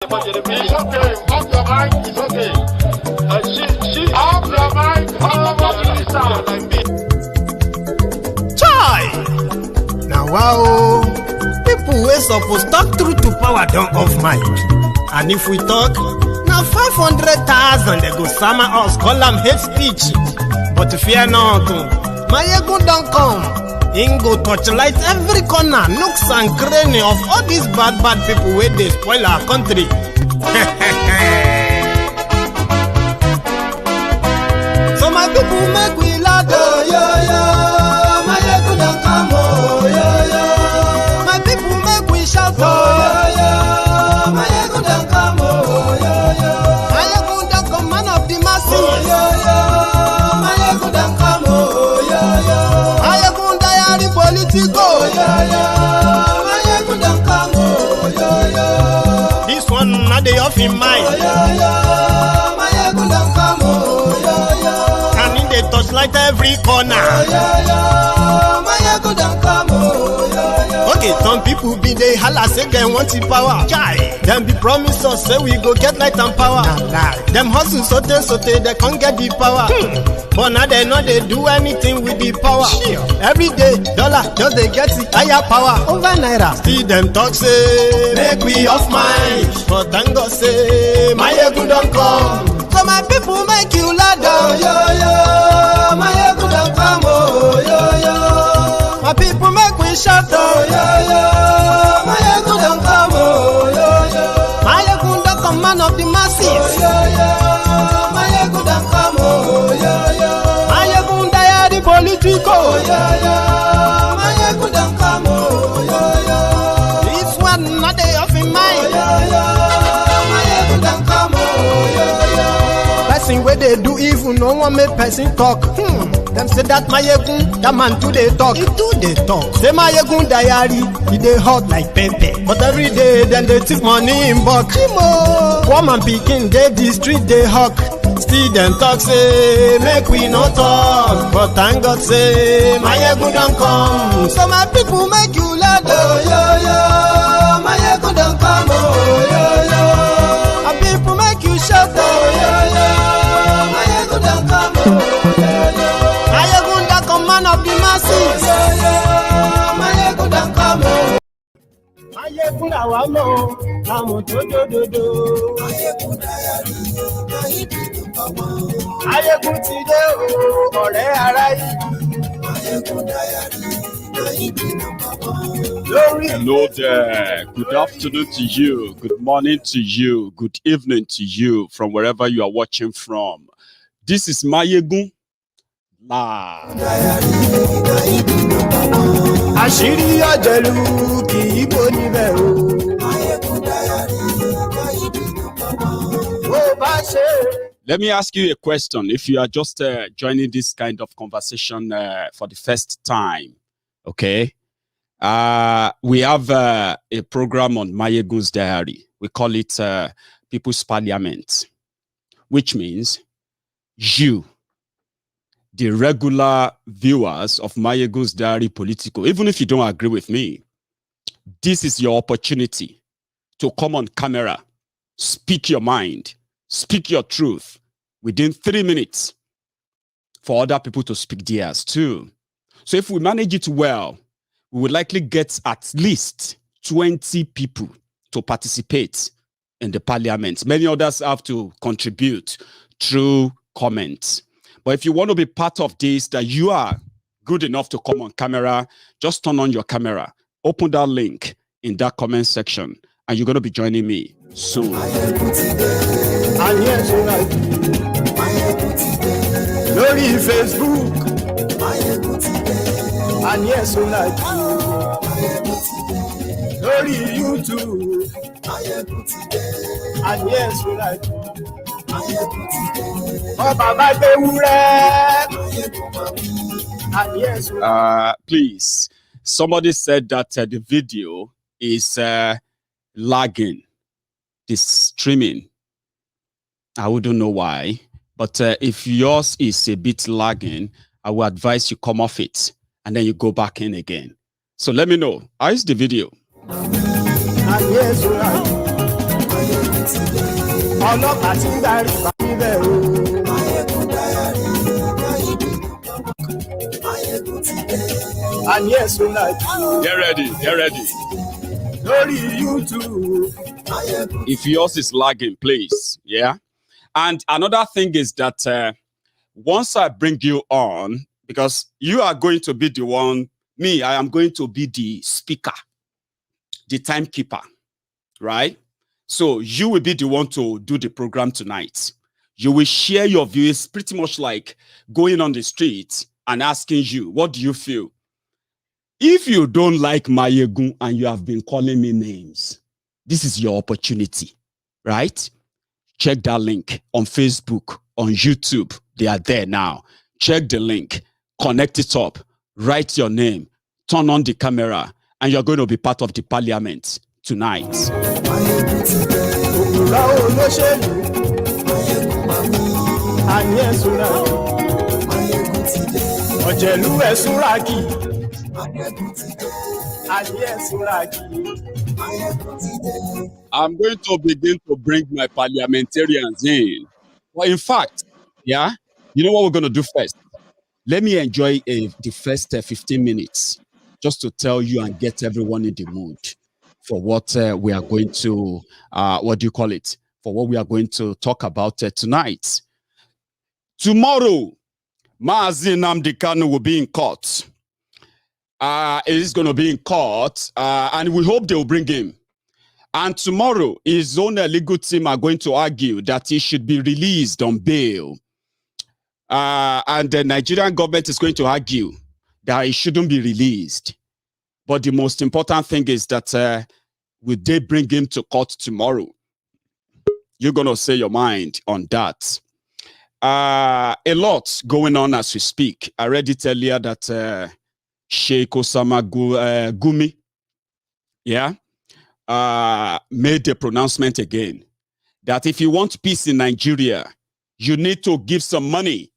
It's okay. Off your mic. It's okay. She off your mic. Chai! Now wow, people wey suppose talk truth to power don't off mic. And if we talk, now 500,000 they go summer us, call them hate speech. But fear not, Maiyegun don't come. Him go torchlight every corner, nooks and cranny of all these bad people where they spoil our country. So my people make we laugh, yo yo. Maiyegun don't come, oh yo yo. My people make we shout, oh yo yo. Maiyegun don't come, oh yo yo. Maiyegun don't come, man of the masses, oh yo yo. Maiyegun don't come, oh yo yo. Maiyegun Politico, yeah, yeah. Maiyegun don't come, oh, yeah, yeah. This one not the off in mind. Oh, yeah, yeah. Maiyegun don't come, oh, yeah, yeah. And in the touchlight every corner. Oh, yeah, yeah. Maiyegun don't come, oh, yeah, yeah. Okay, some people be they holla say they want the power. Chai. Them be promise us say we go get light and power. Nah. Them hustle sote they can't get the power. But now they know they do anything with the power. Sure. Every day, dollar, just they get the higher power. Over naira. See them talk say, make we off mic. But thank God say, Maiyegun don't come. So my people make you laugh down, yo yo. Maiyegun don't come, oh yo yo. My people make we shout, oh yo yo. Maiyegun don't come, oh yo yo. Maiyegun don't come, man of the masses, oh yo yo. Maiyegun don't come, oh yo yo. Maiyegun Politico, oh yeah, yeah. Maiyegun don't come, oh yeah, yeah. This one not they off in mind, oh yeah, yeah. Maiyegun don't come, oh yeah, yeah. Person where they do evil, no one make person talk. Them say that Maiyegun, that man too they talk. He too they talk. Say Maiyegun diary, he they hot like pepper. But every day then they take money in bulk. Poor man picking, they the street they hawk. Still them talk say, make we no talk. But thank God say, Maiyegun don't come. So my people make you laugh, oh yo yo. Maiyegun don't come, oh yo yo. My people make you shout, oh yo yo. Maiyegun don't come, oh yo yo. Maiyegun don't come, man of the masses, oh yo yo. Maiyegun don't come, oh. Maiyegun awamo, amo do. Maiyegun diary, Maiyegun ti dé o, ọ̀rẹ́ ará yìí. Maiyegun diary, Hello there. Good afternoon to you. Good morning to you. Good evening to you from wherever you are watching from. This is Maiyegun live. Àṣírí ọ̀jẹ̀lú kì í bò níbẹ̀ o. Maiyegun diary, Ó bá ṣe. Let me ask you a question. If you are just joining this kind of conversation for the first time, okay? We have a program on Maiyegun's Diary. We call it People's Parliament, which means you, the regular viewers of Maiyegun's Diary Politico, even if you don't agree with me, this is your opportunity to come on camera, speak your mind, speak your truth within 3 minutes for other people to speak theirs too. So if we manage it well, we will likely get at least 20 people to participate in the parliament. Many others have to contribute through comments. But if you want to be part of this, that you are good enough to come on camera, just turn on your camera, open that link in that comment section, and you're going to be joining me soon. And yes, Lórí Facebook. And yes, Lórí YouTube. And yes, Baba And yes, please, somebody said that the video is lagging, this streaming. I wouldn't know why, but if yours is a bit lagging, I will advise you come off it and then you go back in again. So let me know. How is the video? Yes, ọlọ́pàá tí ń darí bá níbẹ̀ o. Àní ẹ̀sùn náà. Get ready, get ready. Lórí YouTube. If yours is lagging, please, yeah. And another thing is that once I bring you on, because you are going to be the one, me, I am going to be the speaker, the timekeeper, right? So you will be the one to do the program tonight. You will share your views, pretty much like going on the street and asking you, what do you feel? If you don't like Maiyegun and you have been calling me names, this is your opportunity, right? Check that link on Facebook, on YouTube. They are there now. Check the link, connect it up, write your name, turn on the camera, and you're going to be part of the parliament tonight. I'm going to begin to bring my parliamentarians in. Well, in fact, yeah, you know what we're going to do first? Let me enjoy the first 15 minutes just to tell you and get everyone in the mood for what we are going to, what do you call it? For what we are going to talk about tonight. Tomorrow, Mazi Nnamdi Kanu will be in court. It is going to be in court, and we hope they will bring him. And tomorrow, his own legal team are going to argue that he should be released on bail. And the Nigerian government is going to argue that he shouldn't be released. But the most important thing is that will they bring him to court tomorrow? You're going to say your mind on that. A lot going on as we speak. I read it earlier that Sheikh Osama Gumi, yeah, made the pronouncement again that if you want peace in Nigeria, you need to give some money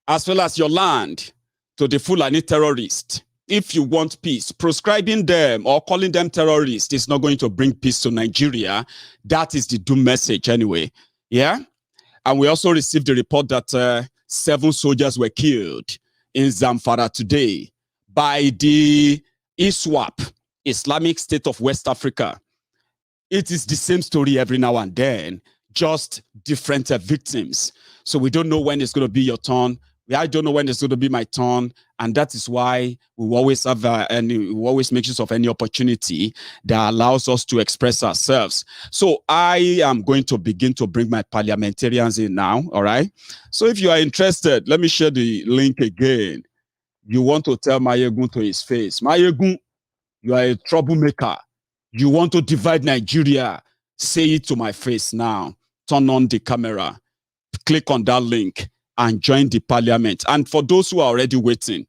as well as your land to the Fulani terrorists. If you want peace, proscribing them or calling them terrorists is not going to bring peace to Nigeria. That is the doom message anyway. Yeah. And we also received the report that 7 soldiers were killed in Zamfara today by the ISWAP, Islamic State of West Africa. It is the same story every now and then, just different victims. So we don't know when it's going to be your turn. I don't know when it's going to be my turn. And that is why we always have we always make use of any opportunity that allows us to express ourselves. So I am going to begin to bring my parliamentarians in now. All right. So if you are interested, let me share the link again. You want to tell Maiyegun to his face, Maiyegun, you are a troublemaker. You want to divide Nigeria. Say it to my face now. Turn on the camera. Click on that link and join the parliament. And for those who are already waiting,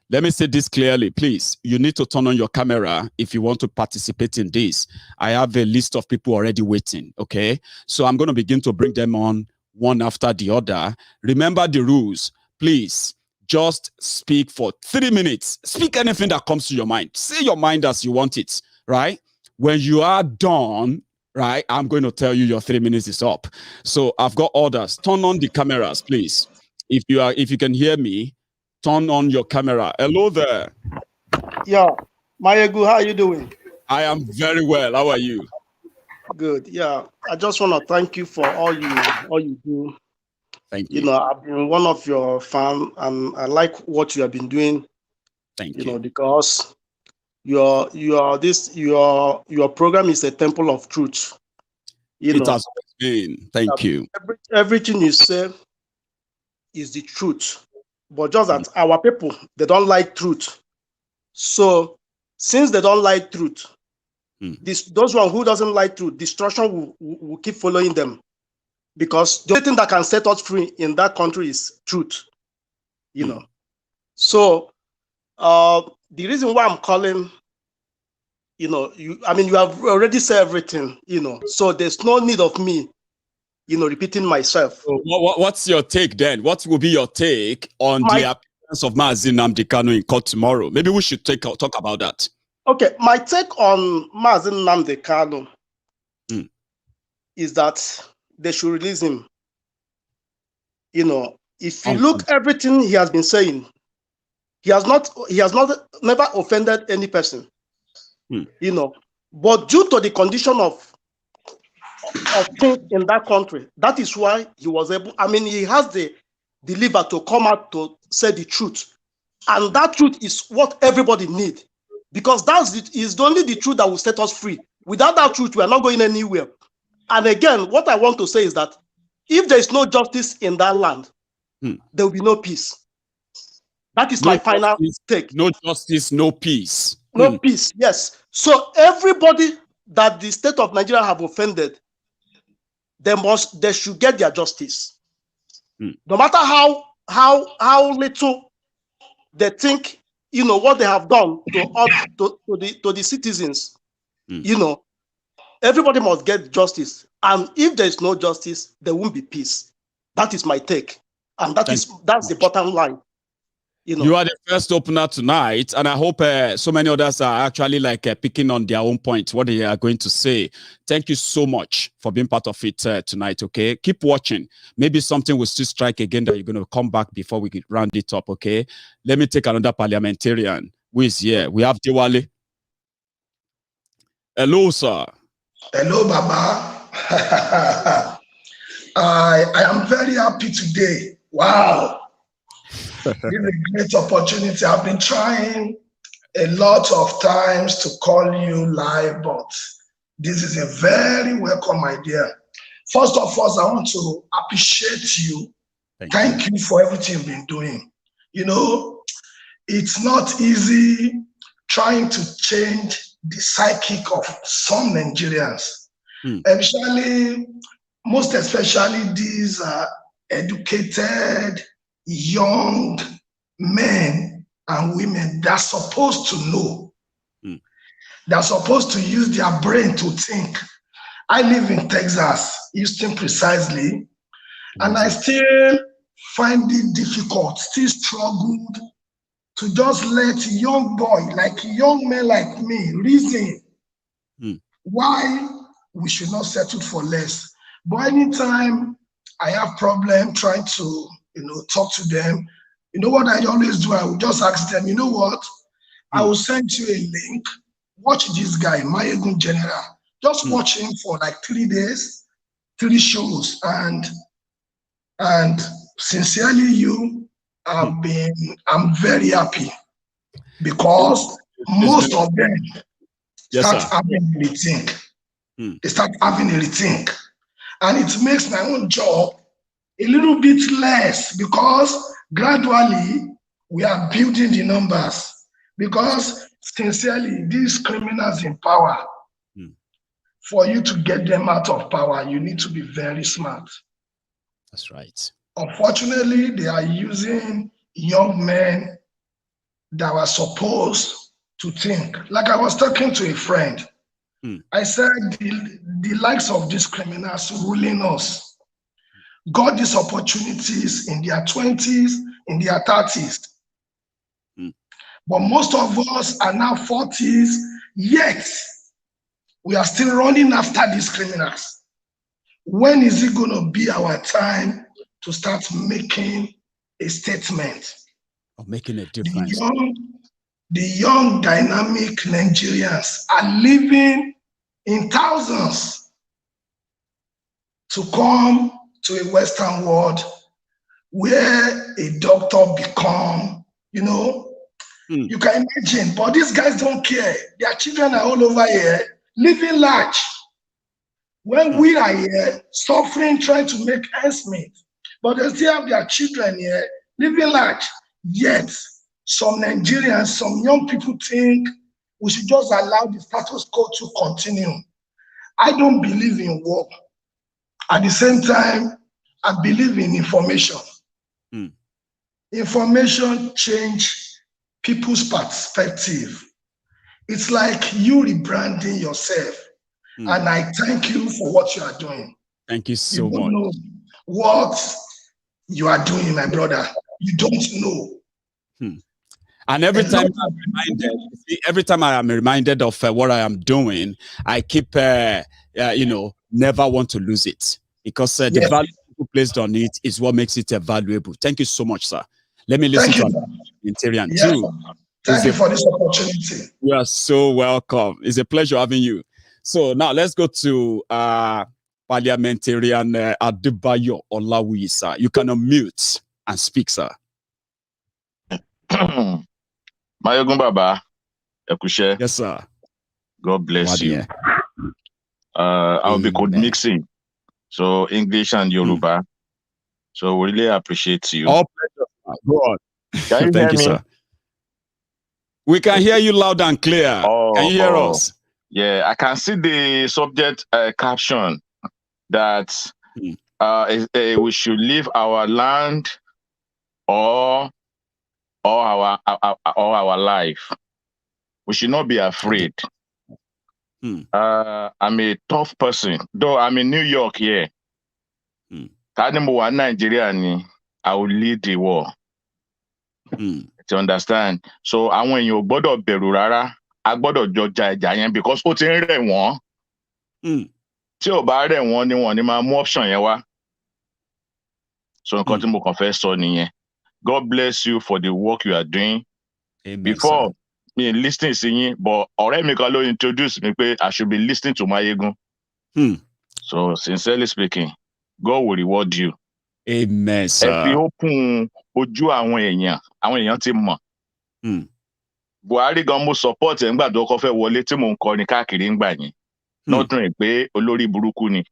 let me say this clearly, please. You need to turn on your camera if you want to participate in this. I have a list of people already waiting, okay? So I'm going to begin to bring them on one after the other. Remember the rules. Please, just speak for 3 minutes. Speak anything that comes to your mind. Say your mind as you want it, right? When you are done, right, I'm going to tell you your 3 minutes is up. So I've got orders. Turn on the cameras, please. If you can hear me, turn on your camera. Hello there. Yeah, Maiyegun, how are you doing? I am very well. How are you? Good. Yeah, I just want to thank you for all you do. Thank you. You know, I've been one of your fans, and I like what you have been doing. Thank you. You know, because your program is a temple of truth. It has always been. Thank you. Everything you say is the truth, but just that our people, they don't like truth. So since they don't like truth, those one who doesn't like truth, destruction will keep following them, because the only thing that can set us free in that country is truth. You know. So the reason why I'm calling, you know, you have already said everything, you know, so there's no need of me, you know, repeating myself. So what's your take then? What will be your take on the appearance of Mazi Nnamdi Kanu in court tomorrow? Maybe we should talk about that. Okay, my take on Mazi Nnamdi Kanu is that, they should release him. You know, if you look everything he has been saying, he has never offended any person. You know, but due to the condition of things in that country, that is why he was able. I mean, he has the liver to come out to say the truth, and that truth is what everybody need, because is only the truth that will set us free. Without that truth, we are not going anywhere. And again, what I want to say is that if there is no justice in that land, there will be no peace. That is my final take. No justice, no peace. No peace, yes. So everybody that the state of Nigeria have offended, they should get their justice. No matter how little they think, you know, what they have done to the citizens, you know, everybody must get justice. And if there is no justice, there won't be peace. That is my take. And that's the bottom line. You know, you are the first opener tonight, and I hope so many others are actually like picking on their own point, what they are going to say. Thank you so much for being part of it tonight, okay? Keep watching. Maybe something will still strike again that you're going to come back before we round it up, okay? Let me take another parliamentarian who is here. We have Diwali. Hello, sir. Hello, Baba. I am very happy today. Wow. This is a great opportunity. I've been trying a lot of times to call you live, but this is a very welcome idea. First of all, I want to appreciate you. Thank you for everything you've been doing. You know, it's not easy trying to change the psychic of some Nigerians, most especially these educated, young men and women that are supposed to know. They're supposed to use their brain to think. I live in Texas, Houston precisely, and I still find it difficult, still struggled to just let young men like me reason why we should not settle for less. But anytime I have problem trying to, talk to them, you know what I always do? I will just ask them, you know what? I will send you a link. Watch this guy, Maiyegun General. Just watch him for like 3 days, 3 shows, and sincerely, I'm very happy because most of them start having a rethink. They start having a rethink, and it makes my own job a little bit less because gradually we are building the numbers. Because sincerely, these criminals in power, for you to get them out of power, you need to be very smart. That's right. Unfortunately, they are using young men that were supposed to think. Like I was talking to a friend, I said the likes of these criminals ruling us got these opportunities in their 20s, in their 30s. But most of us are now 40s, yet we are still running after these criminals. When is it going to be our time to start making a statement? Or making a difference. The young dynamic Nigerians are living in thousands to come to a Western world where a doctor become, you can imagine, but these guys don't care. Their children are all over here, living large. When we are here, suffering, trying to make ends meet, but they still have their children here, living large. Yet, some Nigerians, some young people think we should just allow the status quo to continue. I don't believe in war. At the same time, I believe in information. Information change people's perspective. It's like you rebranding yourself. And I thank you for what you are doing. Thank you so You don't much. know what you are doing, my brother. You don't know. And every time I am reminded of what I am doing, I keep, never want to lose it. because the value people placed on it is what makes it valuable. Thank you so much, sir. Let me listen to Parliamentarian too. Thank you for this opportunity. You are so welcome. It's a pleasure having you. So now let's go to Parliamentarian Adebayo Olawi, sir. You can unmute and speak, sir. Maiyegun Baba, Ekushe. Yes, sir. God bless you. I'll be code mixing. So English and Yoruba. So we really appreciate you. All pleasure. Go on. Can you Thank you, hear me? sir. We can hear you loud and clear. Can you hear us? Yeah, I can see the subject caption that we should leave our land or our life. We should not be afraid. I'm a tough person, though I'm in New York here. Nigeria, I will lead the war. To understand. So I want you gbọ́dọ̀ bẹ̀rù rárá, a gbọ́dọ̀ jọ jà ìjà yẹn because ó ti ń rẹ̀ wọ́n. Tí ò bá rẹ̀ wọ́n ni wọ́n ní máa mú option yẹn wá. So nǹkan tí mo kàn fẹ́ sọ nìyẹn. God bless you for the work you are doing. Amen, before sir. me listening sí yín, but ọ̀rẹ́ mi kan ló introduce me pé I should be listening to Maiyegun. So sincerely speaking, God will reward you. Amen, sir. Ẹ fi open ojú àwọn èèyàn ti mọ̀. Buhari gan mo support ẹ̀ ńgbà tó kọ́ fẹ́ wọlé tí mò ń kọrin káàkiri ńgbà yẹn. Lọ́dún pé olórí burúkú ni.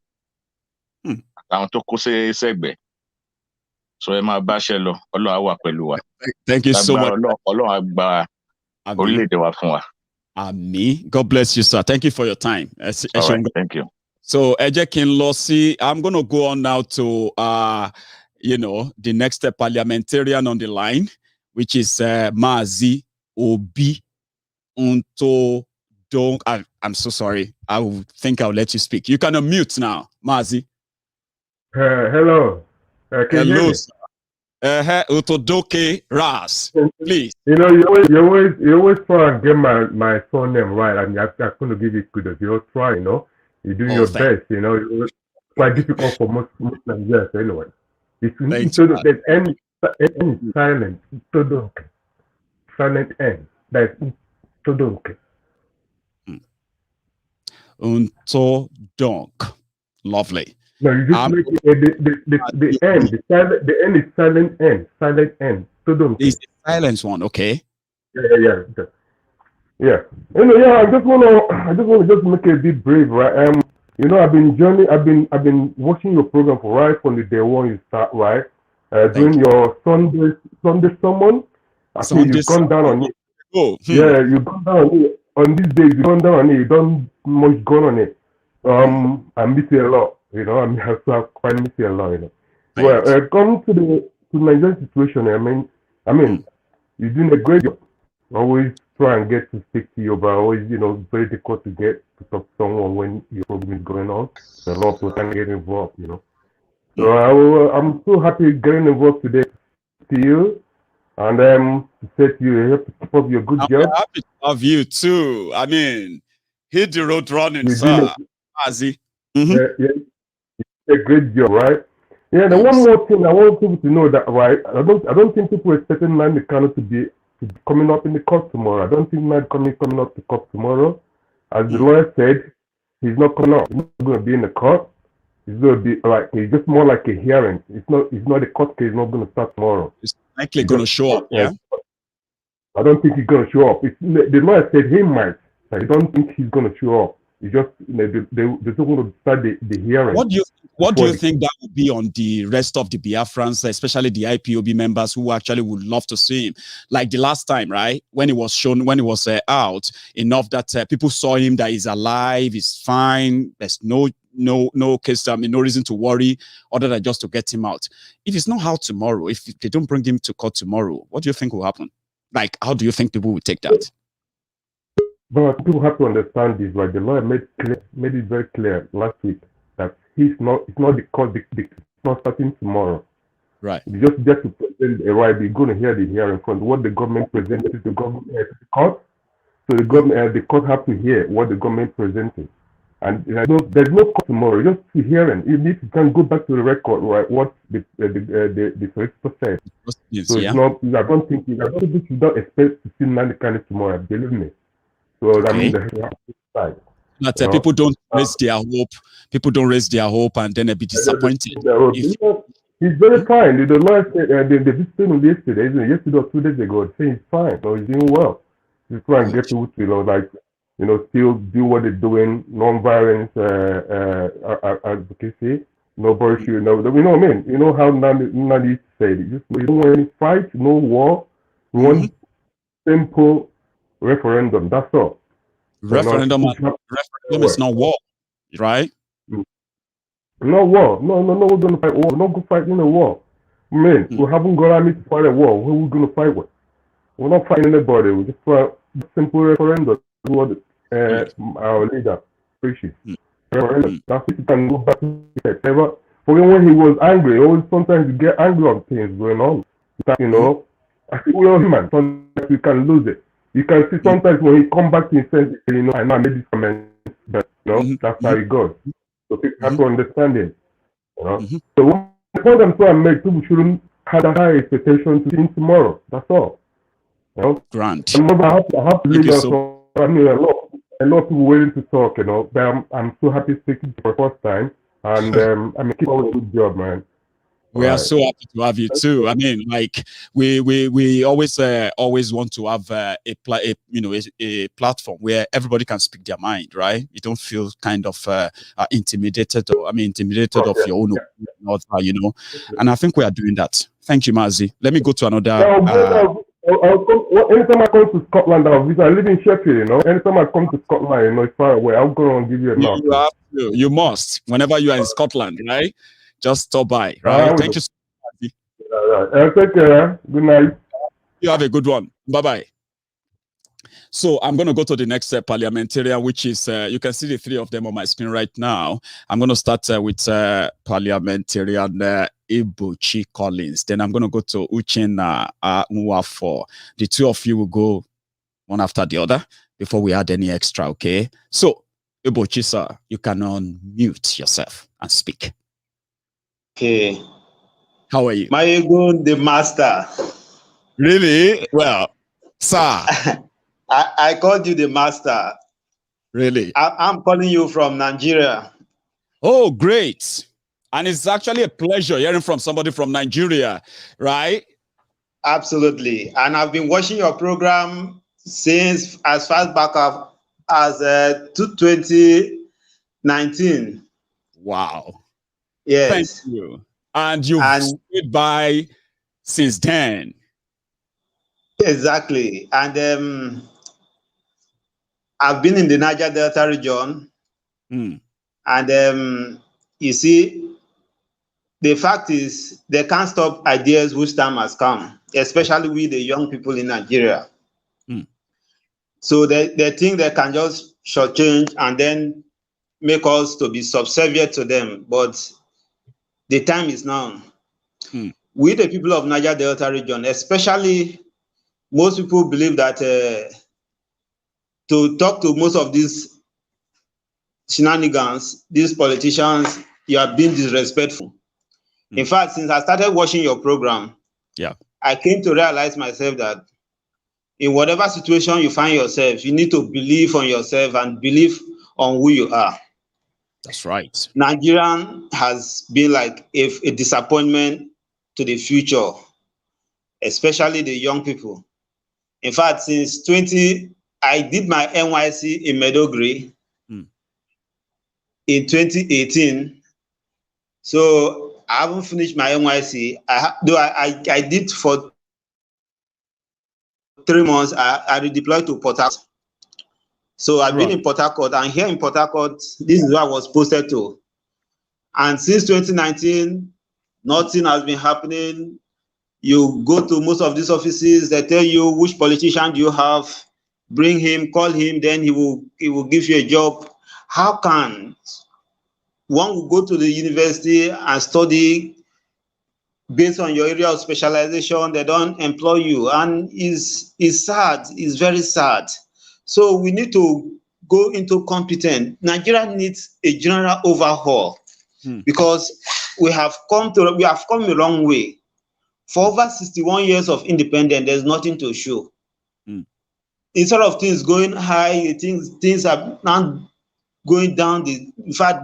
Àwọn tó kó sẹ́gbẹ̀ẹ́. So ẹ máa báṣẹ́ lọ, Ọlọ́run á wà pẹ̀lú wa. Thank you so much. Ọlọ́run á gba orílẹ̀-èdè wa fún wa. Àmín. God bless you, sir. Thank you for your time. All right, thank you. So I'm going to go on now to the next parliamentarian on the line, which is Mazi Obi Unto Dong. I'm so sorry. I think I'll let you speak. You can unmute now, Mazi. Hello. Hello, sir. Utodoke Ras, please. You know, you always try and get my phone name right. I mean, I'm going to give you kudos. You always try, you know. You do your best, you know. It's quite difficult for most Nigerians anyway. If you need to, there's any silent, silent end. That's Todonke. Untodonk. Lovely. No, you just make the end. The end is silent end. Silent end. Todonke. It's the silence one, okay? Yeah. I just want to make it a bit brave, right? You know, I've been watching your program for right from the day one you start, right? Doing your Sunday sermon. I think you've gone down on it. Yeah, you've gone down on it. On these days, you've gone down on it. You don't much gone on it. I miss it a lot. You know, I quite miss it a lot. You know. Well, coming to Nigerian situation, I mean, you're doing a great job. Always try and get to speak to you, but always, you know, very difficult to get to talk to someone when your program is going on. So a lot of people can get involved, you know. So I'm so happy getting involved today to you, and to say to you, help to keep up your good job. I'm happy to have you too. I mean, hit the road running, sir. Mazi. Yeah, a great job, right? Yeah. The one more thing I want people to know that, right? I don't think people are expecting Nnamdi Kanu to be coming up in the court tomorrow. I don't think Nnamdi coming up to court tomorrow. As the lawyer said, he's not coming up. He's not going to be in the court. It's going to be it's just more like a hearing. It's not a court case. It's not going to start tomorrow. It's likely going to show up. Yeah. I don't think he's going to show up. The lawyer said he might. I don't think he's going to show up. It's just they're still going to start the hearing. What do you think that would be on the rest of the Biafrans, especially the IPOB members who actually would love to see him? Like the last time, right? When he was shown, when he was out, enough that people saw him, that he's alive, he's fine. There's no case, no reason to worry other than just to get him out. If it's not out tomorrow, if they don't bring him to court tomorrow, what do you think will happen? Like, how do you think people will take that? But people have to understand this, right? The lawyer made it very clear last week that it's not the court, it's not starting tomorrow. Right. It's just to present a right. We're going to hear the hearing from what the government presented to the court. So the court have to hear what the government presented. And there's no court tomorrow. Just to hearing. Even if you can go back to the record, right? What the solicitor said. Yes, So it's not. I don't think you don't expect to see Nnamdi tomorrow. Believe me. So okay. I mean, the side. But people don't raise their hope. People don't raise their hope, and then they be disappointed. He's very fine. The lawyer said they visited him yesterday or 2 days ago, saying he's fine. So he's doing well. He's trying to get people to, still do what they're doing, non-violence advocacy, no bullshit. You know what I mean? You know how Nnamdi said it. Just, we don't want any fight, no war. We want simple referendum. That's all. Referendum is not war, right? No war. No, we're going to fight war. We're not going to fight in a war. Man, we haven't got army to fight a war. Who are we going to fight with? We're not fighting anybody. We just fight a simple referendum. What our leader preaches. Referendum. That's it. You can go back to it. For when he was angry, always sometimes you get angry on things going on. I think we are human. Sometimes you can lose it. You can see sometimes when he come back to his senses, I know I made this comment, but that's how it goes. So people have to understand it. So the point I'm trying to make, people shouldn't have a high expectation to see him tomorrow. That's all. Grant. I have to leave us. I mean, a lot of people waiting to talk, but I'm so happy speaking for the first time, and I mean, keep on a good job, man. We are so happy to have you too. I mean, like we always want to have a platform where everybody can speak their mind, right? You don't feel kind of intimidated of your own opinion, And I think we are doing that. Thank you, Mazi. Let me go to another. Anytime I come to Scotland, I live in Sheffield. Anytime I come to Scotland, it's far away. I'll go and give you a knock. You have to. You must. Whenever you are in Scotland, right? Just stop by, right? Thank you so much. Take care. Good night. You have a good one. Bye-bye. So I'm going to go to the next parliamentarian, which is, you can see the three of them on my screen right now. I'm going to start with Parliamentarian Ibuchi Collins. Then I'm going to go to Uchenna Nwafo. The two of you will go one after the other before we add any extra, okay? So, Ibuchi, sir, you can unmute yourself and speak. Okay. How are you? Maiyegun, the master. Really? Well, sir. I called you the master. Really? I'm calling you from Nigeria. Oh, great. And it's actually a pleasure hearing from somebody from Nigeria, right? Absolutely. And I've been watching your program since as far back as 2019. Wow. Yes. Thank you. And you've stood by since then. Exactly. And I've been in the Niger Delta region. And you see, the fact is they can't stop ideas whose time has come, especially with the young people in Nigeria. So they think they can just shortchange and then make us to be subservient to them. But the time is now. We, the people of Niger Delta region, especially most people believe that to talk to most of these shenanigans, these politicians, you are being disrespectful. In fact, since I started watching your program, I came to realize myself that in whatever situation you find yourself, you need to believe on yourself and believe on who you are. That's right. Nigerian has been like a disappointment to the future, especially the young people. In fact, since I did my NYC in Medogri in 2018. So I haven't finished my NYC. I did for 3 months. I redeployed to Port Harcourt. So I've been in Port Harcourt, and here in Port Harcourt, this is where I was posted to. And since 2019, nothing has been happening. You go to most of these offices, they tell you which politician do you have, bring him, call him, then he will give you a job. How can one will go to the university and study based on your area of specialization? They don't employ you, and it's sad. It's very sad. So we need to go into competent, Nigeria needs a general overhaul because we have come a long way. For over 61 years of independence, there's nothing to show. Instead of things going high, things are now going down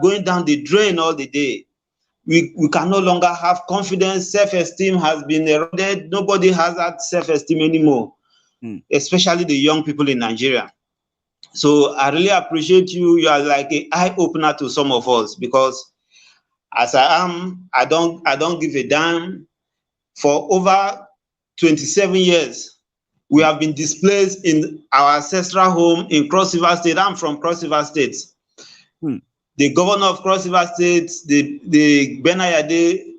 going down the drain all the day. We can no longer have confidence. Self-esteem has been eroded. Nobody has that self-esteem anymore, especially the young people in Nigeria. So I really appreciate you. You are like an eye-opener to some of us, because as I am, I don't give a damn. For over 27 years, we have been displaced in our ancestral home in Cross River State. I'm from Cross River State. The governor of Cross River State, the Benayade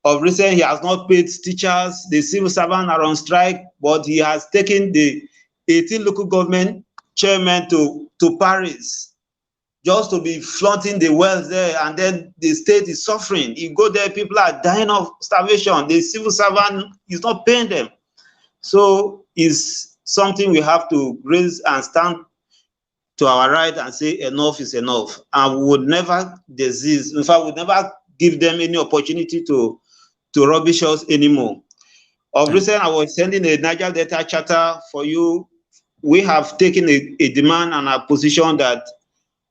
of recent, he has not paid teachers. The civil servants are on strike, but he has taken the 18 local government chairmen to Paris just to be flaunting the wealth there, and then the state is suffering. You go there, people are dying of starvation. The civil servant is not paying them. So it's something we have to raise and stand to our right and say enough is enough. And we would never desist. In fact, we would never give them any opportunity to rubbish us anymore. Of recent, I was sending a Niger Delta charter for you. We have taken a demand and a position that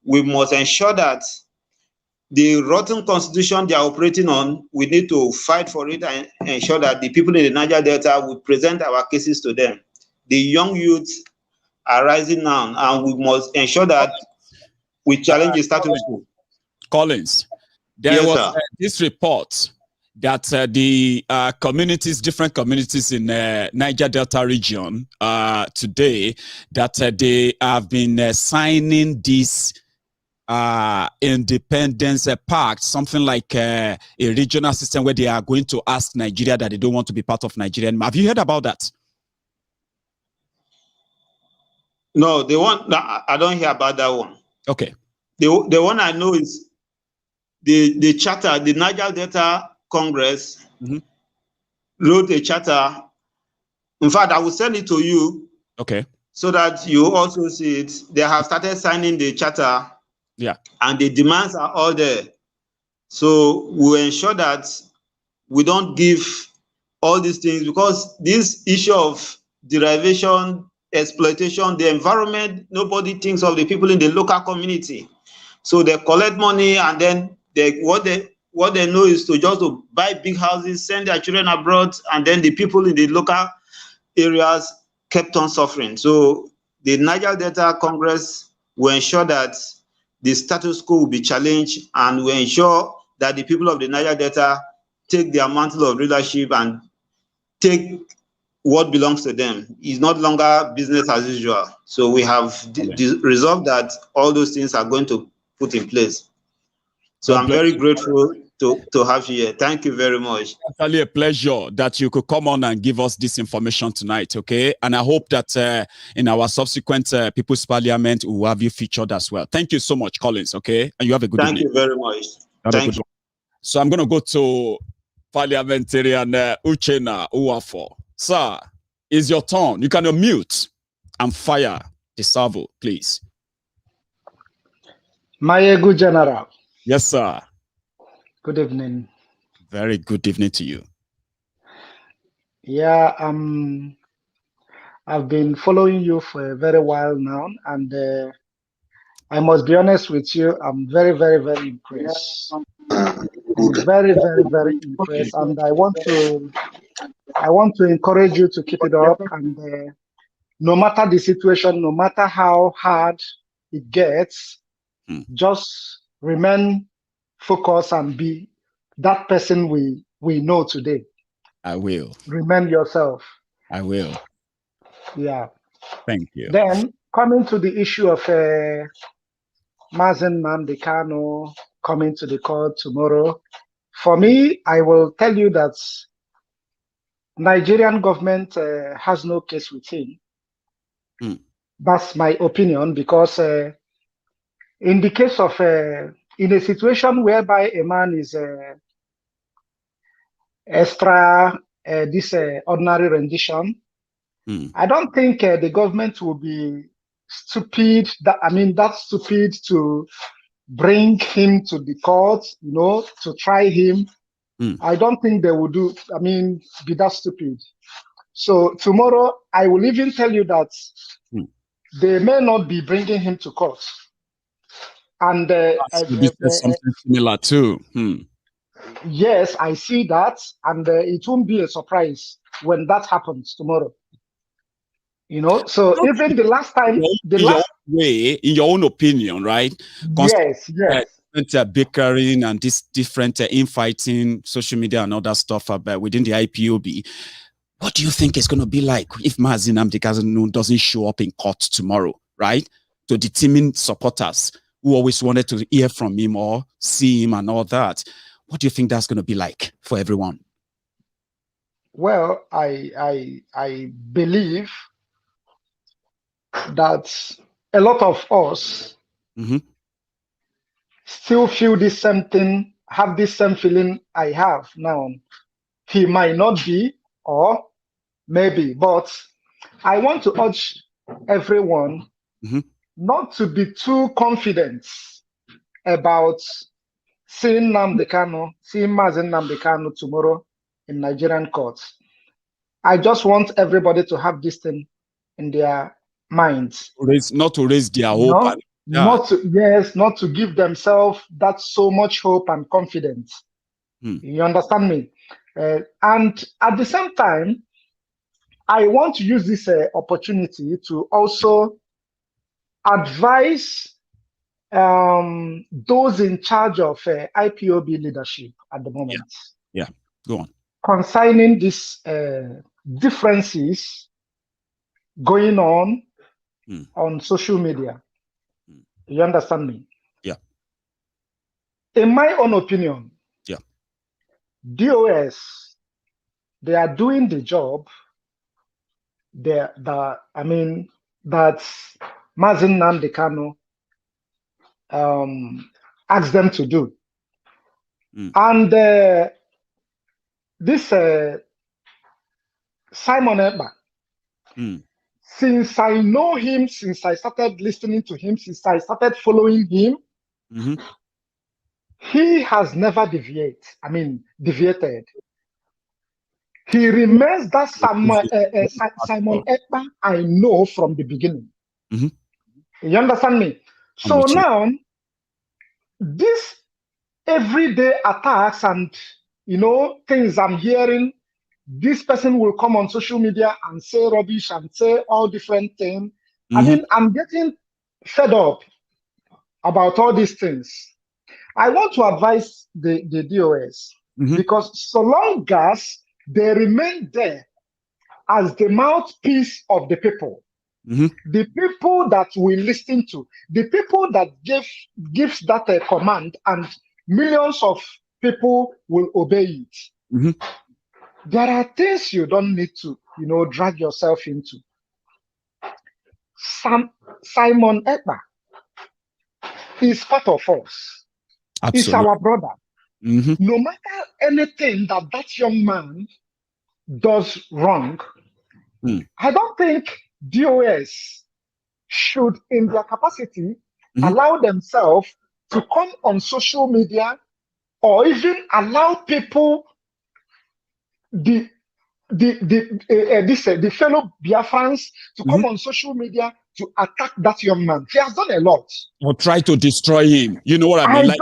we must ensure that the rotten constitution they are operating on, we need to fight for it and ensure that the people in the Niger Delta will present our cases to them. The young youths are rising now, and we must ensure that we challenge the status quo. Collins, there was this report that the different communities in Niger Delta region today, that they have been signing this independence pact, something like a regional system where they are going to ask Nigeria that they don't want to be part of Nigeria. Have you heard about that? No, I don't hear about that one. Okay. The one I know is the charter, the Niger Delta Congress wrote a charter. In fact, I will send it to you. Okay. So that you also see it. They have started signing the charter. Yeah. And the demands are all there. So we'll ensure that we don't give all these things, because this issue of derivation, exploitation, the environment, nobody thinks of the people in the local community. So they collect money, and then what they know is to buy big houses, send their children abroad, and then the people in the local areas kept on suffering. So the Niger Delta Congress will ensure that the status quo will be challenged, and will ensure that the people of the Niger Delta take their mantle of leadership and take what belongs to them. It's not longer business as usual. So we have resolved that all those things are going to put in place. So I'm very grateful to have you here. Thank you very much. It's really a pleasure that you could come on and give us this information tonight, okay? And I hope that in our subsequent People's Parliament, we will have you featured as well. Thank you so much, Collins, okay? And you have a good evening. Thank you very much. Thank you. So I'm going to go to Parliamentarian Uchenna Uwafo. Sir, it's your turn. You can unmute and fire the salvo, please. Maiyegun General. Yes, sir. Good evening. Very good evening to you. Yeah, I've been following you for a very while now, and I must be honest with you, I'm very, very, very impressed. I'm very, very, very impressed, and I want to encourage you to keep it up. And no matter the situation, no matter how hard it gets, just remain focused and be that person we know today. I will. Remain yourself. I will. Yeah. Thank you. Then coming to the issue of Mazi Nnamdi Kanu coming to the court tomorrow, for me, I will tell you that Nigerian government has no case with him. That's my opinion, because in the case of in a situation whereby a man is extra this ordinary rendition, I don't think the government will be stupid. That's stupid to bring him to the court, to try him. I don't think they will be that stupid. So tomorrow, I will even tell you that they may not be bringing him to court. And something similar too. Yes, I see that, and it won't be a surprise when that happens tomorrow. So even the last time, in your own opinion, right? Yes. Bickering and this different infighting, social media and other stuff within the IPOB. What do you think it's going to be like if Mazi Nnamdi Kanu doesn't show up in court tomorrow, right? To the teaming supporters who always wanted to hear from him or see him and all that. What do you think that's going to be like for everyone? Well, I believe that a lot of us still feel this same thing, have this same feeling I have now. He might not be, or maybe, but I want to urge everyone not to be too confident about seeing Mazi Nnamdi Kanu tomorrow in Nigerian courts. I just want everybody to have this thing in their minds. Not to raise their hope. Not to give themselves that so much hope and confidence. You understand me? And at the same time, I want to use this opportunity to also advise those in charge of IPOB leadership at the moment. Yeah, go on. Concerning these differences going on social media. You understand me? Yeah. In my own opinion, DOS, they are doing the job that Mazi Nnamdi Kanu asked them to do. And this Simon Ekpa, since I know him, since I started listening to him, since I started following him, he has never deviated. He remains that Simon Ekpa I know from the beginning. You understand me? So now, this everyday attacks and things I'm hearing, this person will come on social media and say rubbish and say all different things. I'm getting fed up about all these things. I want to advise the DOS because so long as they remain there as the mouthpiece of the people, the people that we listen to, the people that gives that command, and millions of people will obey it. There are things you don't need to, drag yourself into. Simon Ekpa is part of us. Absolutely. He's our brother. No matter anything that young man does wrong, I don't think DOS should, in their capacity, allow themselves to come on social media or even allow people, the fellow Biafrans, to come on social media to attack that young man. He has done a lot. Or try to destroy him. You know what I mean?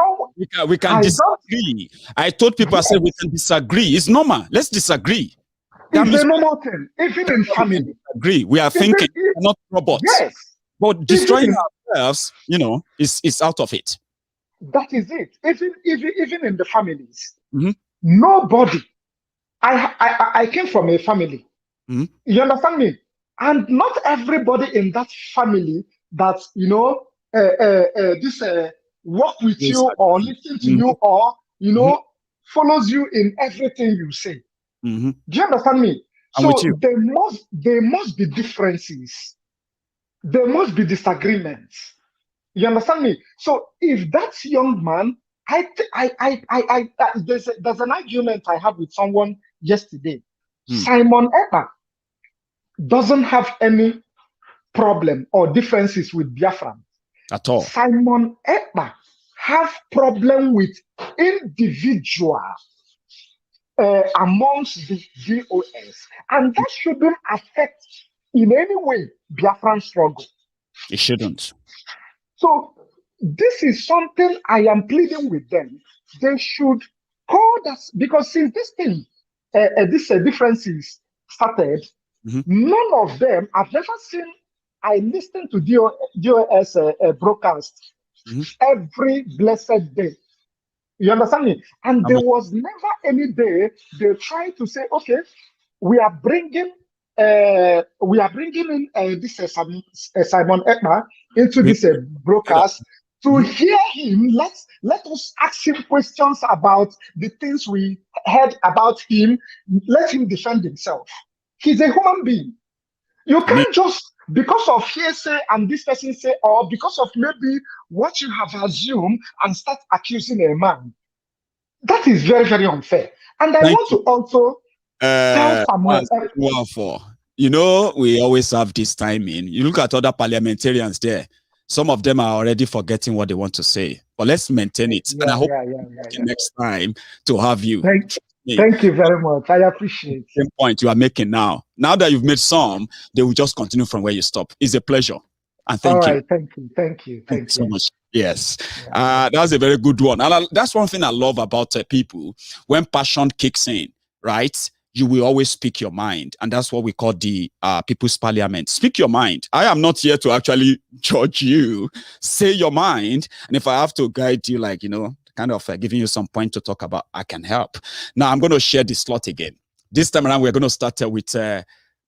We can disagree. I told people, I said we can disagree. It's normal. Let's disagree. It's a normal thing, even in family. Agree. We are thinking, we're not robots. Yes. But destroying ourselves, is out of it. That is it. Even in the families, nobody. I came from a family. You understand me? And not everybody in that family that work with you or listen to you or follows you in everything you say. Do you understand me? So there must be differences. There must be disagreements. You understand me? So if that young man, there's an argument I had with someone yesterday. Simon Ekpa doesn't have any problem or differences with Biafran. At all. Simon Ekpa have problem with individual amongst the DOS, and that shouldn't affect in any way Biafran struggle. It shouldn't. So this is something I am pleading with them. They should hold us, because since this thing, this differences started, none of them, I've never seen, I listen to DOS broadcast every blessed day. You understand me? And there was never any day they try to say, okay, we are bringing in this Simon Ekpa into this broadcast to hear him. Let us ask him questions about the things we heard about him. Let him defend himself. He's a human being. You can't just, because of hearsay and this person say, or because of maybe what you have assumed, and start accusing a man. That is very, very unfair. And I want to also tell someone. You know, we always have this timing. You look at other parliamentarians there. Some of them are already forgetting what they want to say. But let's maintain it. And I hope next time to have you. Thank you very much. I appreciate it. Same point you are making now. Now that you've made some, they will just continue from where you stop. It's a pleasure. And thank you. Thank you so much. Yes. That's a very good one. And that's one thing I love about people. When passion kicks in, right? You will always speak your mind. And that's what we call the People's Parliament. Speak your mind. I am not here to actually judge you. Say your mind. And if I have to guide you, like, you know, kind of giving you some point to talk about, I can help. Now, I'm going to share the slot again. This time around, we're going to start with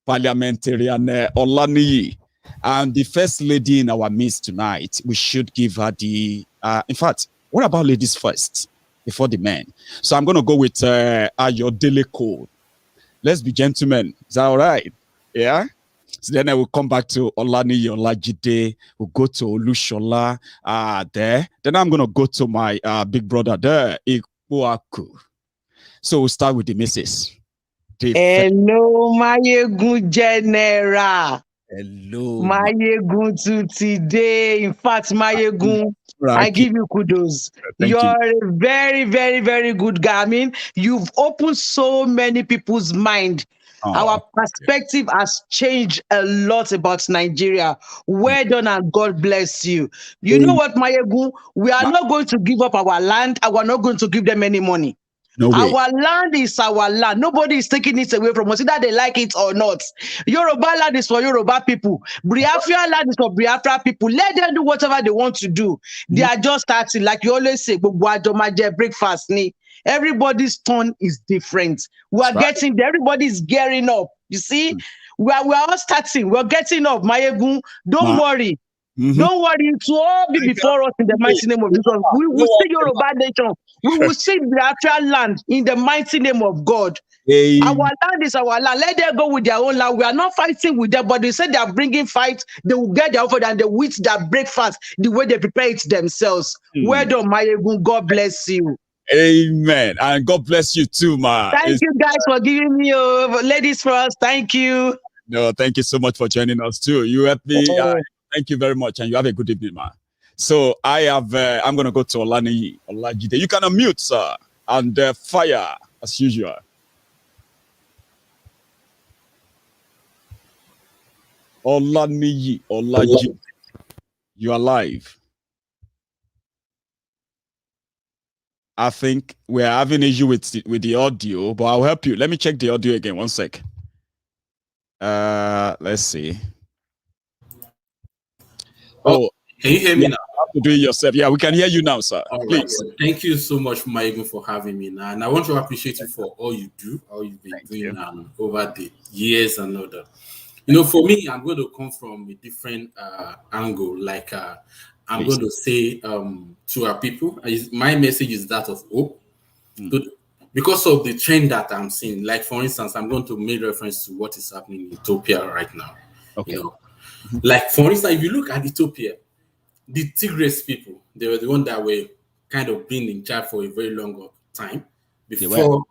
Parliamentarian Olaniyi. And the first lady in our midst tonight, we should give her the, in fact, what about ladies first before the men? So I'm going to go with Ayodele Cole. Let's be gentlemen. Is that all right? Yeah? So then I will come back to Olaniyi Olajide. We'll go to Olushola there. Then I'm going to go to my big brother there, Ikpuaku. So we'll start with the missus. Hello, Maiyegun General. Hello. Maiyegun to today. In fact, Maiyegun, I give you kudos. You're a very, very, very good guy. I mean, you've opened so many people's mind. Our perspective has changed a lot about Nigeria. Well done and God bless you. You know what, Maiyegun? We are not going to give up our land and we're not going to give them any money. No way. Our land is our land. Nobody is taking it away from us, either they like it or not. Yoruba land is for Yoruba people. Biafra land is for Biafra people. Let them do whatever they want to do. They are just starting, like you always say, breakfast. Everybody's turn is different. We are getting there. Everybody's gearing up. You see, we are all starting. We're getting up. Maiyegun, don't worry. Don't worry, it will all be before us in the mighty name of Jesus. We will see Yoruba nation. We will see the actual land in the mighty name of God. Our land is our land. Let them go with their own land. We are not fighting with them, but they said they are bringing fight. They will get their offer and they will eat their breakfast the way they prepare it themselves. Well done, Maiyegun. God bless you. Amen. And God bless you too, ma. Thank you guys for giving me ladies first. Thank you. No, thank you so much for joining us too. You helped me. Thank you very much, and you have a good evening, man. So I have, I'm going to go to Olaniyi Olajide. You can unmute, sir, and fire as usual. Olaniyi Olajide, you are live. I think we're having an issue with the audio, but I'll help you. Let me check the audio again. One sec. Let's see. Oh, can you hear me now? You have to do it yourself. Yeah, we can hear you now, sir. Please. Right. Thank you so much, Maiyegun, for having me now. And I want to appreciate you for all you do, all you've been doing over the years and all that. You know, for me, I'm going to come from a different angle. Like, I'm going to say to our people, my message is that of hope. Because of the trend that I'm seeing. Like, for instance, I'm going to make reference to what is happening in Ethiopia right now. Okay. You know? Like, for instance, if you look at Ethiopia, the Tigray people, they were the ones that were kind of being in charge for a very long time before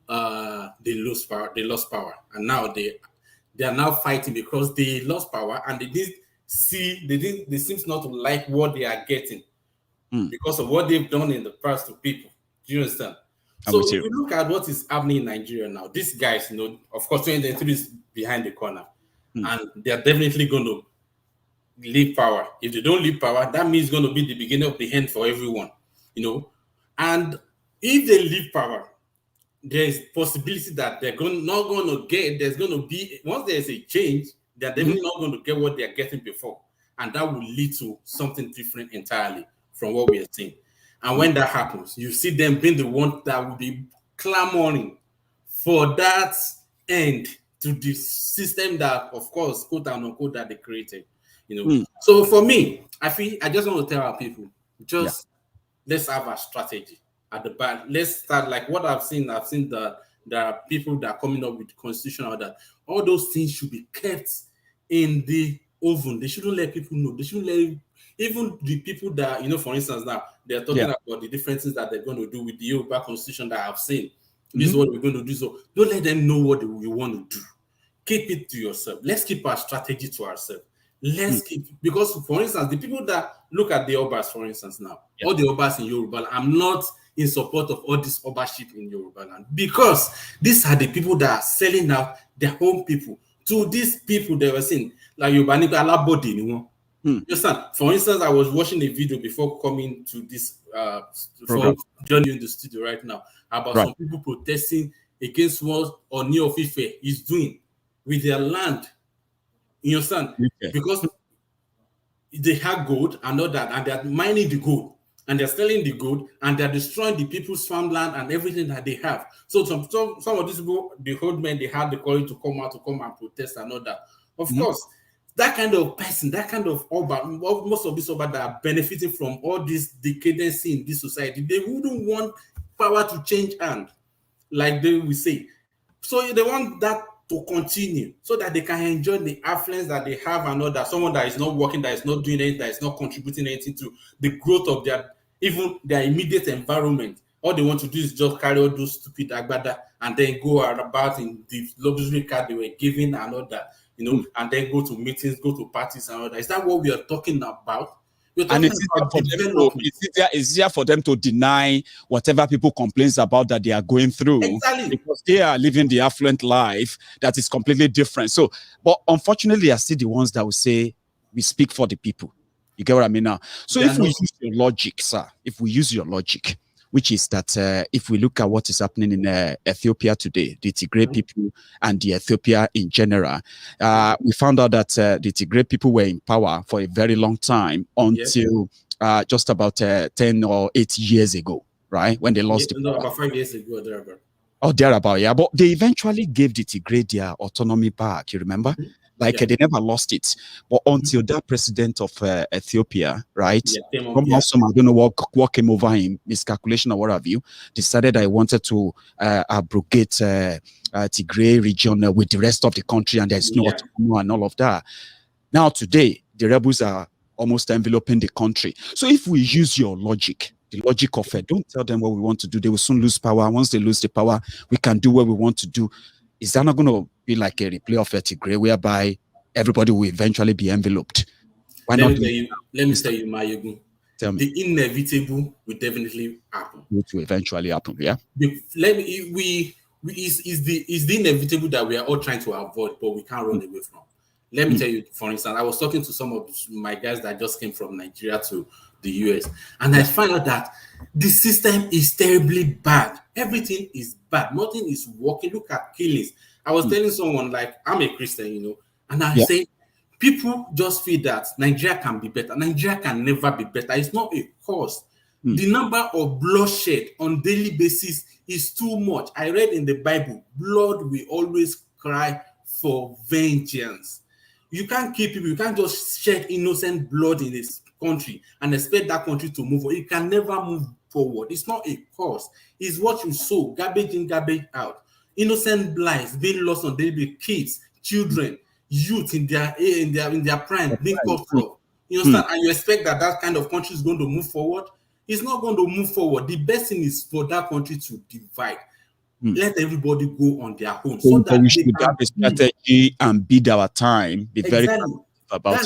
they lost power. And now they are now fighting because they lost power and see, they seem not to like what they are getting because of what they've done in the past to people. Do you understand? So if you look at what is happening in Nigeria now, these guys, of course, 2023 is behind the corner, and they're definitely going to leave power. If they don't leave power, that means it's going to be the beginning of the end for everyone, And if they leave power, there is possibility that they're not going to get. There's going to be, once there's a change, they're definitely not going to get what they're getting before, and that will lead to something different entirely from what we are seeing. And when that happens, you see them being the one that will be clamoring for that end to the system that, of course, quote unquote, that they created. So for me, I just want to tell our people, let's have a strategy at the back. Let's start like what I've seen. I've seen that there are people that are coming up with the constitution or that. All those things should be kept in the oven. They shouldn't let people know. They shouldn't let even the people that, for instance, now they're talking about the different things that they're going to do with the Yoruba constitution that I've seen. This is what we're going to do. So don't let them know what you want to do. Keep it to yourself. Let's keep our strategy to ourselves. Let's keep, because for instance, the people that look at the Obas, for instance, now, all the Obas in Yoruba, I'm not in support of all this Obaship in Yoruba land, because these are the people that are selling out their own people to these people they were saying, like Yoruba Alabodi, You understand? For instance, I was watching a video before coming to this before joining in the studio right now about some people protesting against what Oni of Ife is doing with their land. You understand? Because they have gold and all that, and they're mining the gold, and they're selling the gold, and they're destroying the people's farmland and everything that they have. So some of these people, the old men, they had the courage to come and protest and all that. Of course, that kind of person, that kind of Oba, most of these Oba that are benefiting from all this decadency in this society, they wouldn't want power to change hand, like they will say. So they want that to continue so that they can enjoy the affluence that they have and all that. Someone that is not working, that is not doing anything, that is not contributing anything to the growth of their immediate environment. All they want to do is just carry all those stupid agbada and then go about in the luxury car they were given and all that, and then go to meetings, go to parties and all that. Is that what we are talking about? And it's easier for them to deny whatever people complain about that they are going through, because they are living the affluent life that is completely different. So, but unfortunately, I see the ones that will say we speak for the people. You get what I mean now? So if we use your logic, sir, which is that if we look at what is happening in Ethiopia today, the Tigray people and the Ethiopia in general, we found out that the Tigray people were in power for a very long time until just about 10 or 8 years ago, right? When they lost the power. About 5 years ago, thereabout. Oh, thereabout, yeah. But they eventually gave the Tigray their autonomy back, you remember? They never lost it. But until that president of Ethiopia, right? I don't know what came over him, miscalculation or what have you, decided I wanted to abrogate Tigray region with the rest of the country, and there's no autonomy and all of that. Now today, the rebels are almost enveloping the country. So if we use your logic, the logic of it, don't tell them what we want to do. They will soon lose power. Once they lose the power, we can do what we want to do. Is that not going to be like a replay of a Tigray whereby everybody will eventually be enveloped? Let me tell you, Maiyegun, the inevitable will definitely happen. Which will eventually happen, yeah? It's the inevitable that we are all trying to avoid, but we can't run away from. Let me tell you, for instance, I was talking to some of my guys that just came from Nigeria to the US, and I found out that the system is terribly bad. Everything is bad. Nothing is working. Look at killings. I was telling someone, like, I'm a Christian, and I say, people just feel that Nigeria can be better. Nigeria can never be better. It's not a cause. The number of bloodshed on daily basis is too much. I read in the Bible, blood will always cry for vengeance. You can't keep people. You can't just shed innocent blood in this country and expect that country to move forward. It can never move forward. It's not a cause. It's what you sow, garbage in, garbage out. Innocent lives being lost on daily, kids, children, youth in their prime being cut off. You understand? And you expect that kind of country is going to move forward? It's not going to move forward. The best thing is for that country to divide. Let everybody go on their own. So that we should have a strategy and bid our time. Be very about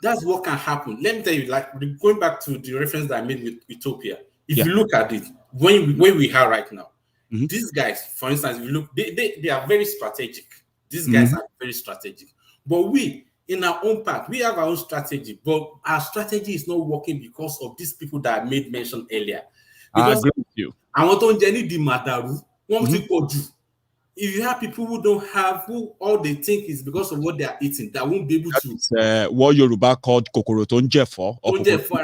that's what can happen. Let me tell you, like going back to the reference that I made with Ethiopia. If you look at it, when we are right now, these guys, for instance, if you look, they are very strategic. These guys are very strategic. But we, in our own part, we have our own strategy, but our strategy is not working because of these people that I made mention earlier. Because I agree with you. I want to the Madaru, if you have people who don't have, who all they think is because of what they are eating, that won't be able to. It's what Yoruba called kokoroton jeffo. For instance, you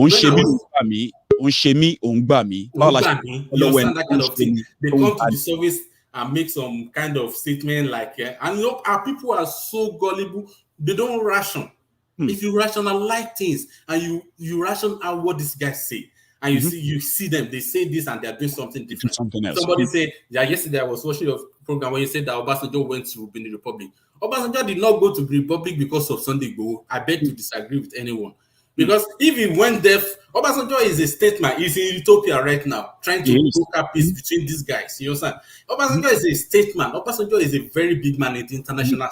understand that kind of thing. They come to the service and make some kind of statement like, and our people are so gullible, they don't ration. If you rationalize things and you ration out what these guys say, and you see them, they say this and they're doing something different. Somebody said, yesterday I was watching your program where you said that Obasanjo went to Benin Republic. Obasanjo did not go to Benin Republic because of Sunday Igboho. I beg to disagree with anyone. Because if he went there, Obasanjo is a statesman. He's in Ethiopia right now, trying to broker peace between these guys. You understand? Obasanjo is a statesman. Obasanjo is a very big man in the international,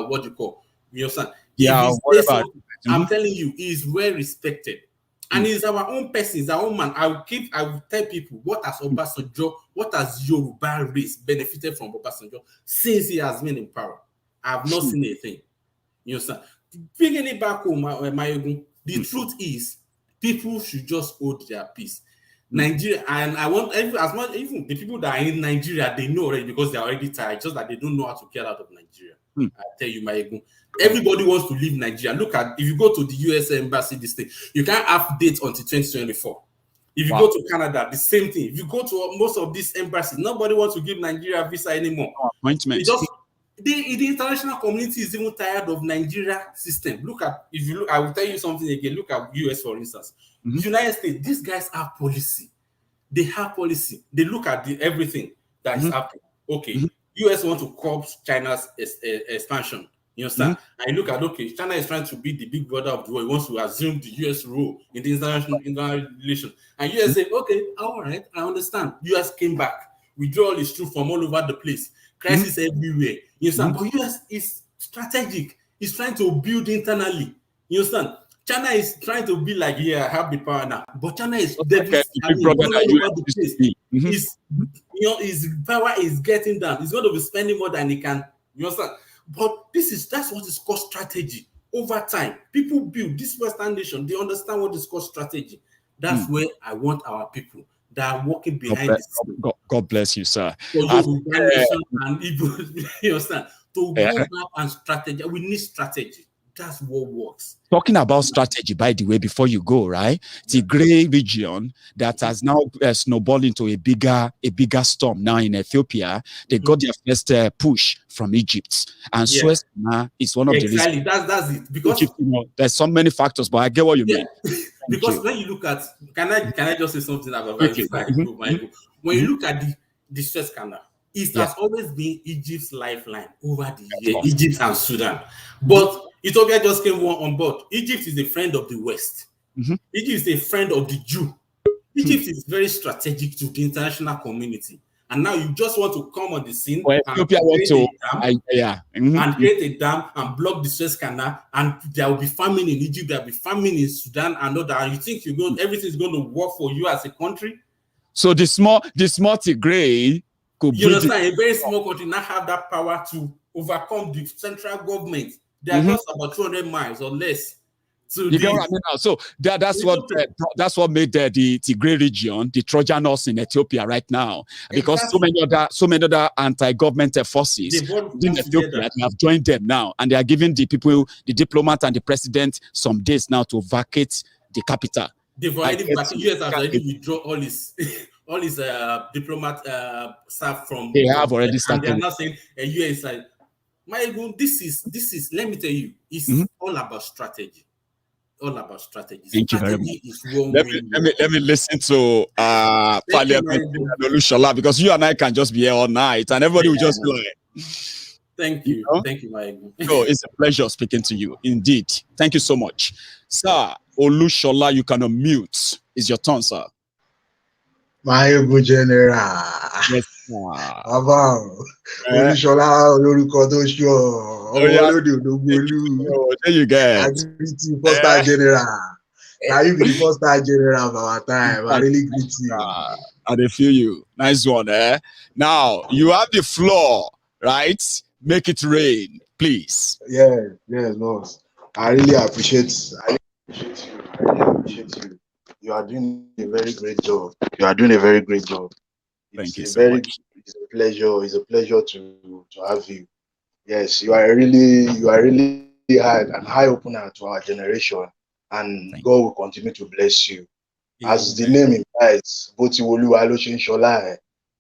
what you call. You understand? I'm telling you, he's well respected. And he's our own person, he's our own man. I will tell people, what has Obasanjo, what has Yoruba race benefited from Obasanjo since he has been in power? I have not seen anything. You understand? Bringing it back home, Maiyegun, the truth is, people should just hold their peace. Nigeria, and I want even the people that are in Nigeria, they know already because they're already tired, just that they don't know how to get out of Nigeria. I tell you, Maiyegun, everybody wants to leave Nigeria. Look at, if you go to the US embassy, this thing, you can't have dates until 2024. If you go to Canada, the same thing. If you go to most of these embassies, nobody wants to give Nigeria a visa anymore. Appointment. The international community is even tired of Nigeria system. I will tell you something again. Look at US, for instance. The United States, these guys have policy. They have policy. They look at everything that is happening. Okay, US want to curb China's expansion. You understand? And you look at, China is trying to be the big brother of the world. He wants to assume the US role in the international relations. And US say, okay, all right, I understand. US came back. Withdrawal is true from all over the place. Crisis everywhere. You understand? But US is strategic. It's trying to build internally. You understand? China is trying to be like, I have the power now. But China is his power is getting down. He's going to be spending more than he can. You understand? But that's what is called strategy. Over time, people build this Western nation. They understand what is called strategy. That's where I want our people that are working behind this. God bless you, sir. And you understand? To go back and strategy, we need strategy. That's what works. Talking about strategy, by the way, before you go, right? The Tigray region that has now snowballed into a bigger storm now in Ethiopia. They got their first push from Egypt, and Suez is one of the reasons. That's it. Because Egypt, there's so many factors, but I get what you mean. Because when you look at, can I just say something about when you look at the Suez Canal, it has always been Egypt's lifeline over the years, Egypt and Sudan, but Ethiopia just came on board. Egypt is a friend of the West. Egypt is a friend of the Jew. Egypt is very strategic to the international community. And now you just want to come on the scene and create a dam and block the Suez Canal, and there will be famine in Egypt, there will be famine in Sudan, and all that. And you think everything is going to work for you as a country? So the small Tigray could be a very small country not have that power to overcome the central government. They are just about 200 miles or less. You get what I mean now? So that's what made the Tigray region the Trojan horse in Ethiopia right now, because so many other anti-government forces in Ethiopia have joined them now, and they are giving the people, the diplomat and the president, some days now to vacate the capital. They've already vacated. US has already withdrawn all his diplomat staff from. They have already started. And they are now saying US like, Maiyegun, this is. Let me tell you, it's all about strategy. All about strategy. Thank you very much. Let me listen to Parliamentarian Olushola, because you and I can just be here all night, and everybody will just be like. Thank you. Thank you, Maiyegun. So it's a pleasure speaking to you. Indeed. Thank you so much. Sir Olushola, you can unmute. It's your turn, sir. Maiyegun General. Yes, Bàbá Olúṣọlá olórúkọ tó ṣọ ọmọ olóde Òdògbólú. There you get. I greet you, first star general. Now you be the first star general of our time. I really greet you. I feel you. Nice one, eh? Now you have the floor, right? Make it rain, please. Yes, boss. I really appreciate you. You are doing a very great job. Thank you so much. It's a pleasure. It's a pleasure to have you. Yes, you are really an eye opener to our generation, and God will continue to bless you. As the name implies,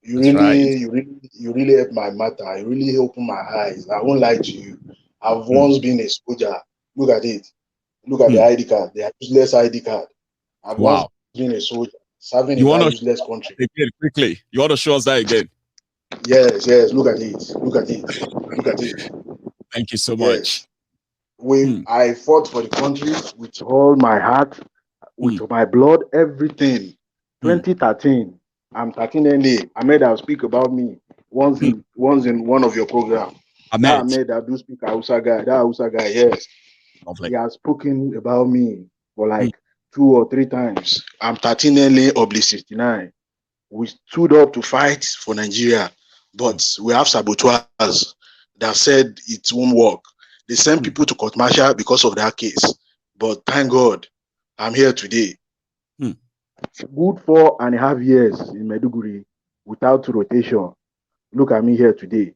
you really help my matter. You really open my eyes. I won't lie to you. I've once been a soldier. Look at it. Look at the ID card. The useless ID card. I've once been a soldier serving in a useless country. Again, quickly. You want to show us that again? Yes. Look at it. Thank you so much. I fought for the country with all my heart, with my blood, everything. 2013. I'm 13 NA. Ahmed will speak about me once in one of your programs. Ahmed that do speak Hausa guy, yes. Lovely. He has spoken about me for like 2 or 3 times. I'm 13 NA obliged 69. We stood up to fight for Nigeria, but we have saboteurs that said it won't work. They sent people to court martial because of that case. But thank God, I'm here today. Good 4.5 years in Maiduguri without rotation. Look at me here today.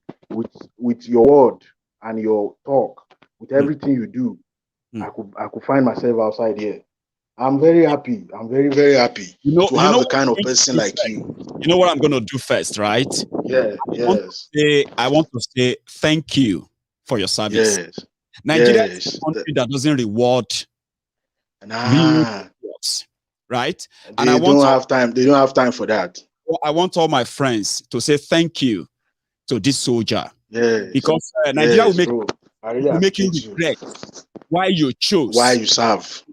With your word and your talk, with everything you do, I could find myself outside here. I'm very happy. I'm very, very happy to have the kind of person like you. You know what I'm going to do first, right? Yes. I want to say thank you for your service. Yes. Nigeria is a country that doesn't reward rewards, right? And They don't have time. They don't have time for that. I want all my friends to say thank you to this soldier. Yes. Because Nigeria will make you regret why you chose. Why you serve.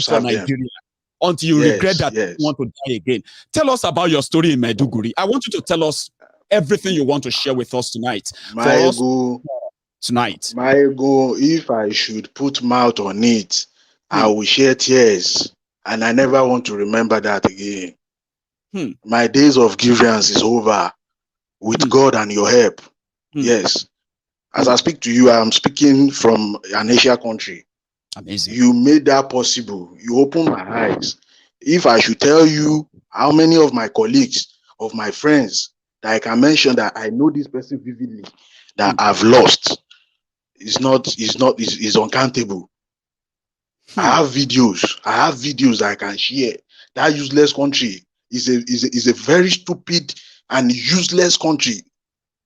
For Nigeria. Until you regret that you want to die again. Tell us about your story in Maiduguri. I want you to tell us everything you want to share with us tonight. Maiyegun, if I should put mouth on it, I will share tears. And I never want to remember that again. My days of grievance is over with God and your help. Yes. As I speak to you, I'm speaking from an Asian country. Amazing. You made that possible. You opened my eyes. If I should tell you how many of my colleagues, of my friends, that I can mention that I know this person vividly, that I've lost, is uncountable. I have videos that I can share. That useless country is a very stupid and useless country.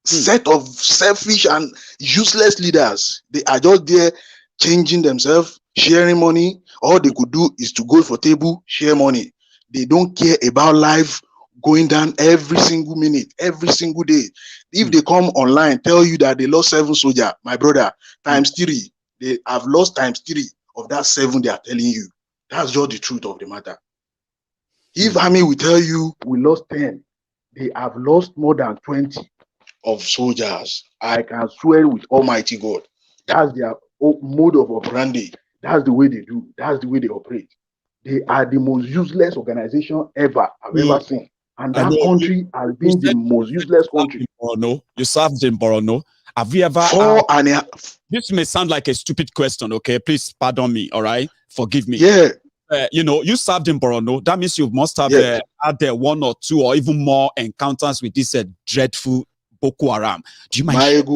Set of selfish and useless leaders. They are just there changing themselves, sharing money. All they could do is to go for table, share money. They don't care about life going down every single minute, every single day. If they come online, tell you that they lost 7 soldiers, my brother, times 3. They have lost times 3 of that 7 they are telling you. That's just the truth of the matter. If army will tell you we lost 10, they have lost more than 20 of soldiers. I can swear with Almighty God. That's their mode of operandi. That's the way they do. That's the way they operate. They are the most useless organization I've ever seen. And that country has been the most useless country. You served in Borono. Have you ever... This may sound like a stupid question, okay? Please pardon me, all right? Forgive me. Yeah. You served in Borono. That means you must have had 1 or 2 or even more encounters with this dreadful Boko Haram. Do you mind?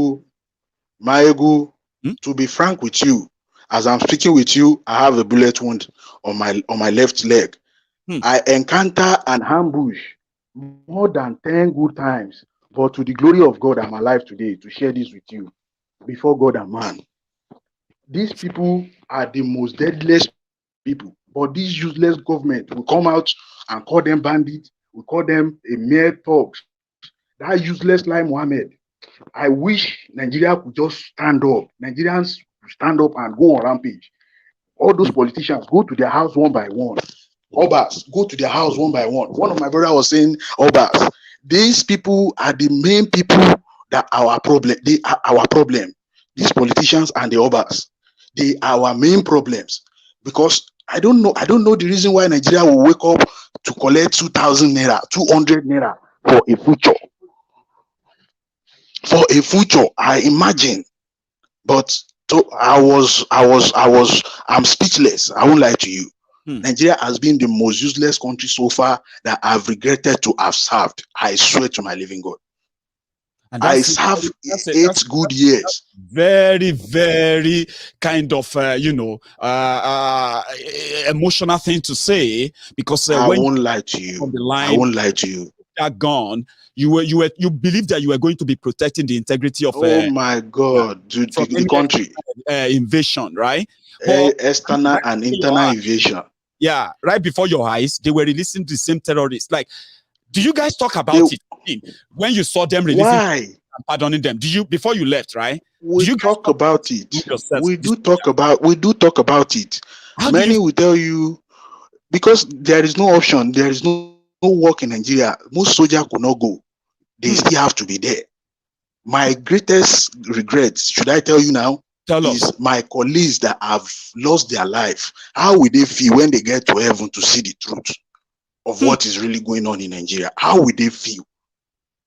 Maiyegun, to be frank with you, as I'm speaking with you, I have a bullet wound on my left leg. I encounter an ambush more than 10 good times, but to the glory of God, I'm alive today to share this with you before God and man. These people are the most deadliest people, but this useless government will come out and call them bandits, we call them a mere thugs. That useless Lai Mohammed. I wish Nigeria could just stand up. Nigerians stand up and go on rampage. All those politicians go to their house one by one. Obas, go to their house one by one. One of my brother was saying, Obas, these people are the main people that our problem. They are our problem. These politicians and the Obas, they are our main problems. Because I don't know the reason why Nigeria will wake up to collect 2,000 naira, 200 naira for a future. For a future, I imagine. But I'm speechless. I won't lie to you. Nigeria has been the most useless country so far that I've regretted to have served. I swear to my living God. And I served 8 good years. Very, very kind of, emotional thing to say, because I when won't lie to you. On the line, I won't lie to you. That gone, you believed that you were going to be protecting the integrity of. Oh my God, the country invasion, right? External and internal invasion. Yeah, right before your eyes, they were releasing the same terrorists. Like, do you guys talk about it when you saw them releasing? Why? And pardoning them? Did you, before you left, right? We talk about it. We do talk about it. Many will tell you, because there is no option, there is no work in Nigeria. Most soldiers could not go. They still have to be there. My greatest regret, should I tell you now? Is my colleagues that have lost their life. How will they feel when they get to heaven to see the truth of what is really going on in Nigeria? How will they feel?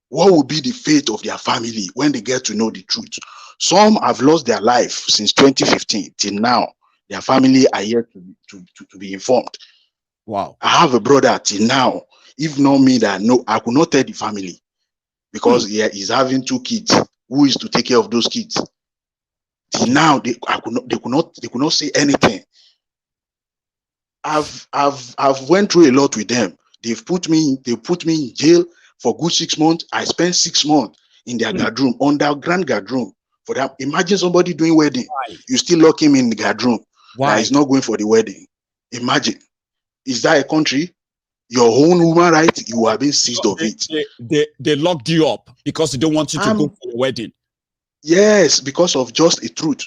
What will be the fate of their family when they get to know the truth? Some have lost their life since 2015 till now. Their family are yet to be informed. Wow. I have a brother till now. If not me, I could not tell the family, because he's having 2 kids. Who is to take care of those kids? Till now, they could not say anything. I've went through a lot with them. They put me in jail for good 6 months. I spent 6 months in their guard room, underground guard room. For that, imagine somebody doing wedding. You still lock him in the guard room. Why? That he's not going for the wedding. Imagine. Is that a country? Your own human right, you are being seized of it. They locked you up because they don't want you to go for a wedding. Yes, because of just a truth.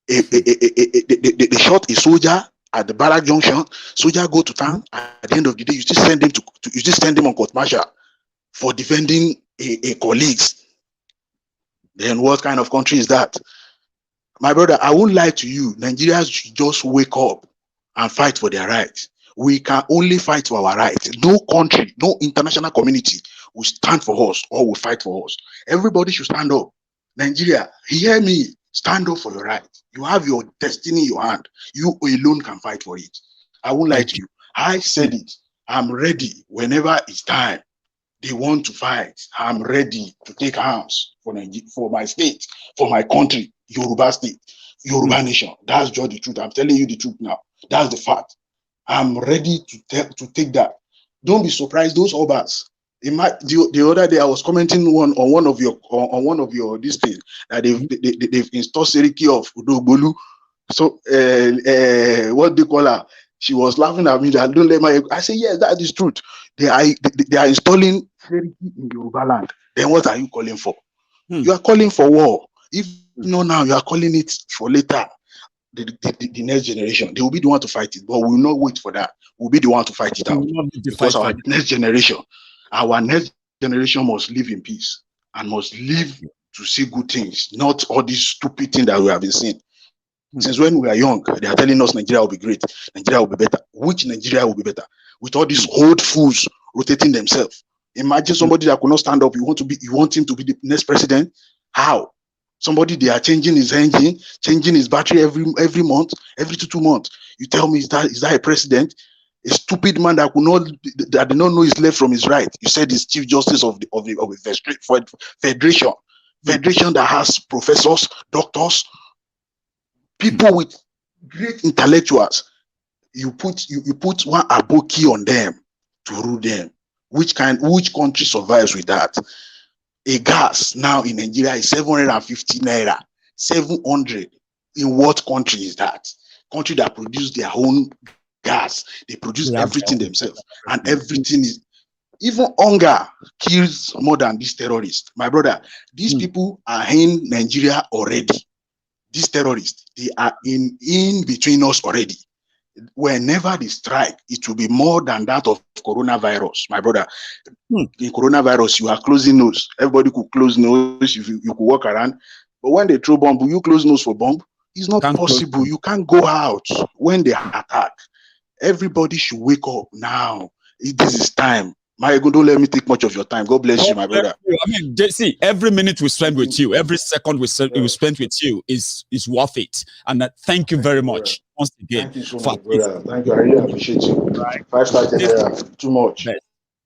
They shot a soldier at the barrack junction. Soldier go to town. At the end of the day, you still send him on court martial for defending a colleagues. Then what kind of country is that? My brother, I won't lie to you. Nigerians should just wake up and fight for their rights. We can only fight for our rights. No country, no international community will stand for us or will fight for us. Everybody should stand up. Nigeria, hear me. Stand up for your right. You have your destiny in your hand. You alone can fight for it. I won't lie to you. I said it. I'm ready whenever it's time. They want to fight. I'm ready to take arms for my state, for my country, Yoruba state, Yoruba nation. That's just the truth. I'm telling you the truth now. That's the fact. I'm ready to take that. Don't be surprised. Those Obas. The other day I was commenting on one of your this thing that they've installed Seriki of Udogbolu. So what they call her? She was laughing at me that don't let my. I say yes, that is truth. They are installing Seriki in Yoruba land. Then what are you calling for? You are calling for war. If no now, you are calling it for later. The next generation, they will be the one to fight it, but we will not wait for that. We'll be the one to fight it out, because our next generation must live in peace and must live to see good things, not all these stupid things that we have been seeing. Since when we are young, they are telling us Nigeria will be great, Nigeria will be better. Which Nigeria will be better? With all these old fools rotating themselves. Imagine somebody that could not stand up. You want him to be the next president? How? Somebody they are changing his engine, changing his battery every month, every 2 months. You tell me, is that a president? A stupid man that did not know his left from his right. You said he's Chief Justice of the Federation that has professors, doctors, people with great intellectuals. You put one aboki on them to rule them. Which country survives with that? A gas now in Nigeria is 750 naira. 700. In what country is that? Country that produce their own gas. They produce everything themselves. And everything is, even hunger kills more than these terrorists. My brother, these people are in Nigeria already. These terrorists, they are in between us already. whenever they strike, it will be more than that of coronavirus, my brother. In coronavirus, you are closing nose. Everybody could close nose if you could walk around. But when they throw bomb, you close nose for bomb? It's not possible. You can't go out when they attack. Everybody should wake up now. This is time. Maiyegun, don't let me take much of your time. God bless you, my brother. I mean, see, every minute we spend with you, every second we spend with you is worth it. And thank you very much once again. Thank you so much, brother. Thank you. I really appreciate you. Right. 5-star general, too much.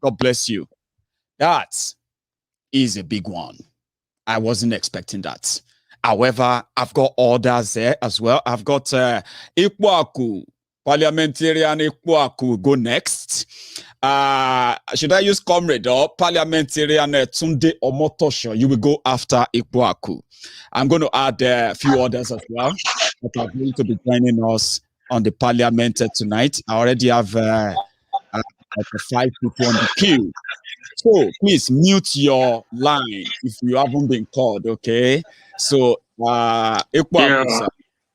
God bless you. That is a big one. I wasn't expecting that. However, I've got others there as well. I've got Ikwaku, Parliamentarian Ikwaku, go next. Should I use Comrade or Parliamentarian Tunde Omotosho? You will go after Ikwaku. I'm going to add a few others as well that are going to be joining us on the Parliament tonight. I already have 5 people on the queue. So please mute your line if you haven't been called, okay? So, Ikwaku,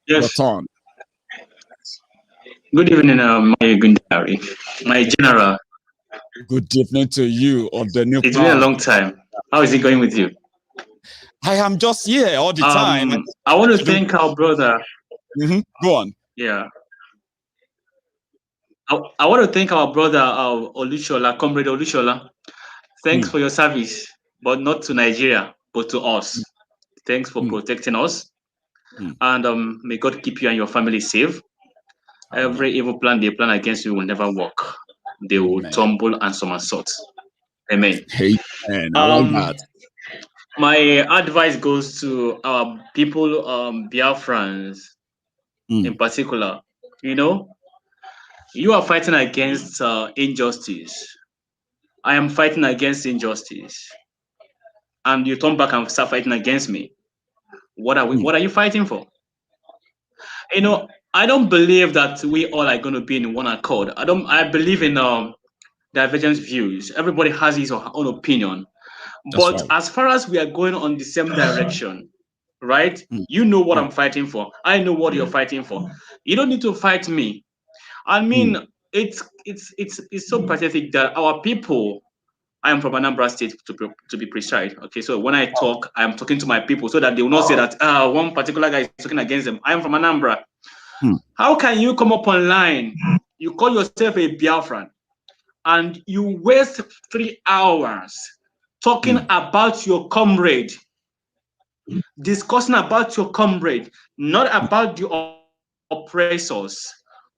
your turn. Good evening, Maiyegun General. My general. Good evening to you of the new. It's been a long time. How is it going with you? I am just here all the time. I want to thank our brother. Go on. Yeah. I want to thank our brother Olushola, Comrade Olushola. Thanks for your service, but not to Nigeria, but to us. Thanks for protecting us. And may God keep you and your family safe. Every evil plan they plan against you will never work. They will tumble and somersault. Amen. Amen. I like that. My advice goes to our people, Biafrans in particular. You know, you are fighting against injustice. I am fighting against injustice. And you turn back and start fighting against me. What are we? What are you fighting for? You know, I don't believe that we all are going to be in one accord. I believe in divergent views. Everybody has his or her own opinion. But as far as we are going on the same direction, right? You know what I'm fighting for. I know what you're fighting for. You don't need to fight me. I mean, it's so pathetic that our people. I am from Anambra State to be precise. Okay, so when I talk, I am talking to my people so that they will not say that one particular guy is talking against them. I am from Anambra. How can you come up online? You call yourself a Biafran and you waste 3 hours talking about your comrade, discussing about your comrade, not about the oppressors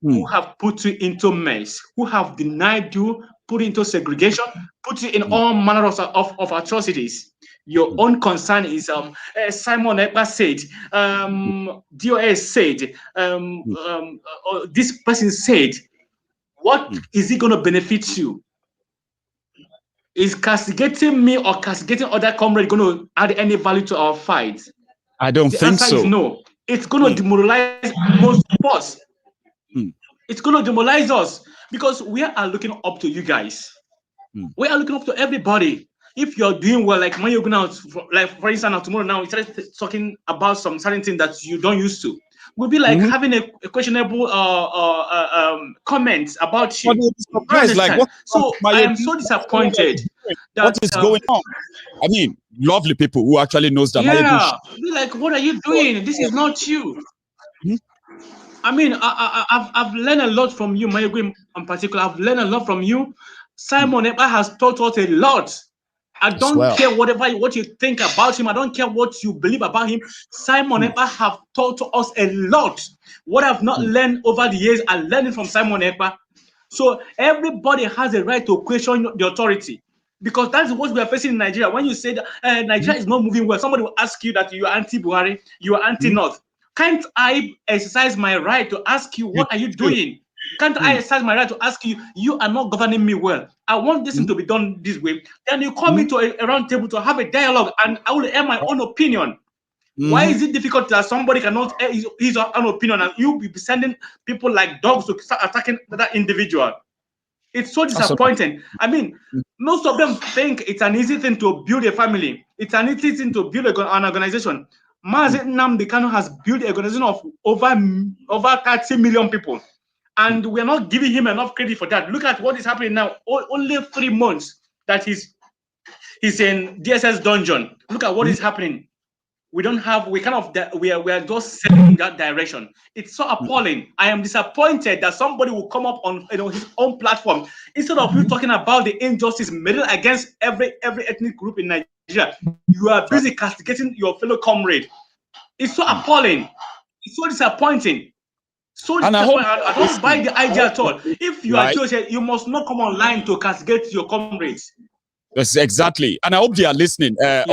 who have put you into mess, who have denied you, put you into segregation, put you in all manner of atrocities. Your own concern is Simon Ekpa said, DOS said, this person said. What is it going to benefit you? Is castigating me or castigating other comrades going to add any value to our fight? I don't think so. The answer is no. It's going to demoralize most of us. It's going to demoralize us because we are looking up to you guys. We are looking up to everybody. If you're doing well, like Maiyegun now, like for instance, now tomorrow now, we started talking about some certain things that you don't used to. We'll be like having a questionable comments about you. Like, so I am so disappointed. What is going on? I mean, lovely people who actually knows that. Yeah, be like, what are you doing? This is not you. I mean, I've learned a lot from you, Maiyegun in particular. I've learned a lot from you. Simon Ekpa has taught us a lot. I don't care what you think about him. I don't care what you believe about him. Simon Ekpa have taught us a lot. What I've not learned over the years, I learned it from Simon Ekpa. So everybody has a right to question the authority. Because that's what we are facing in Nigeria. When you say that Nigeria is not moving well, somebody will ask you that you are anti-Buhari, you are anti-North. Can't I exercise my right to ask you, what are you doing? Can't I exercise my right to ask you, you are not governing me well. I want this thing to be done this way. Then you call me to a round table to have a dialogue and I will air my own opinion. Why is it difficult that somebody cannot air his own opinion and you be sending people like dogs to start attacking that individual? It's so disappointing. I mean, most of them think it's an easy thing to build a family. It's an easy thing to build an organization. Mazi Nnamdi Kanu has built an organization of over 30 million people. And we're not giving him enough credit for that. Look at what is happening now. Only 3 months that he's in DSS dungeon. Look at what is happening. We are just setting in that direction. It's so appalling. I am disappointed that somebody will come up on his own platform instead of you talking about the injustice made against every ethnic group in Nigeria. You are busy castigating your fellow comrade. It's so appalling. It's so disappointing. So I don't buy the idea at all. If you are Jewish, you must not come online to castigate your comrades. Yes, exactly. And I hope they are listening, my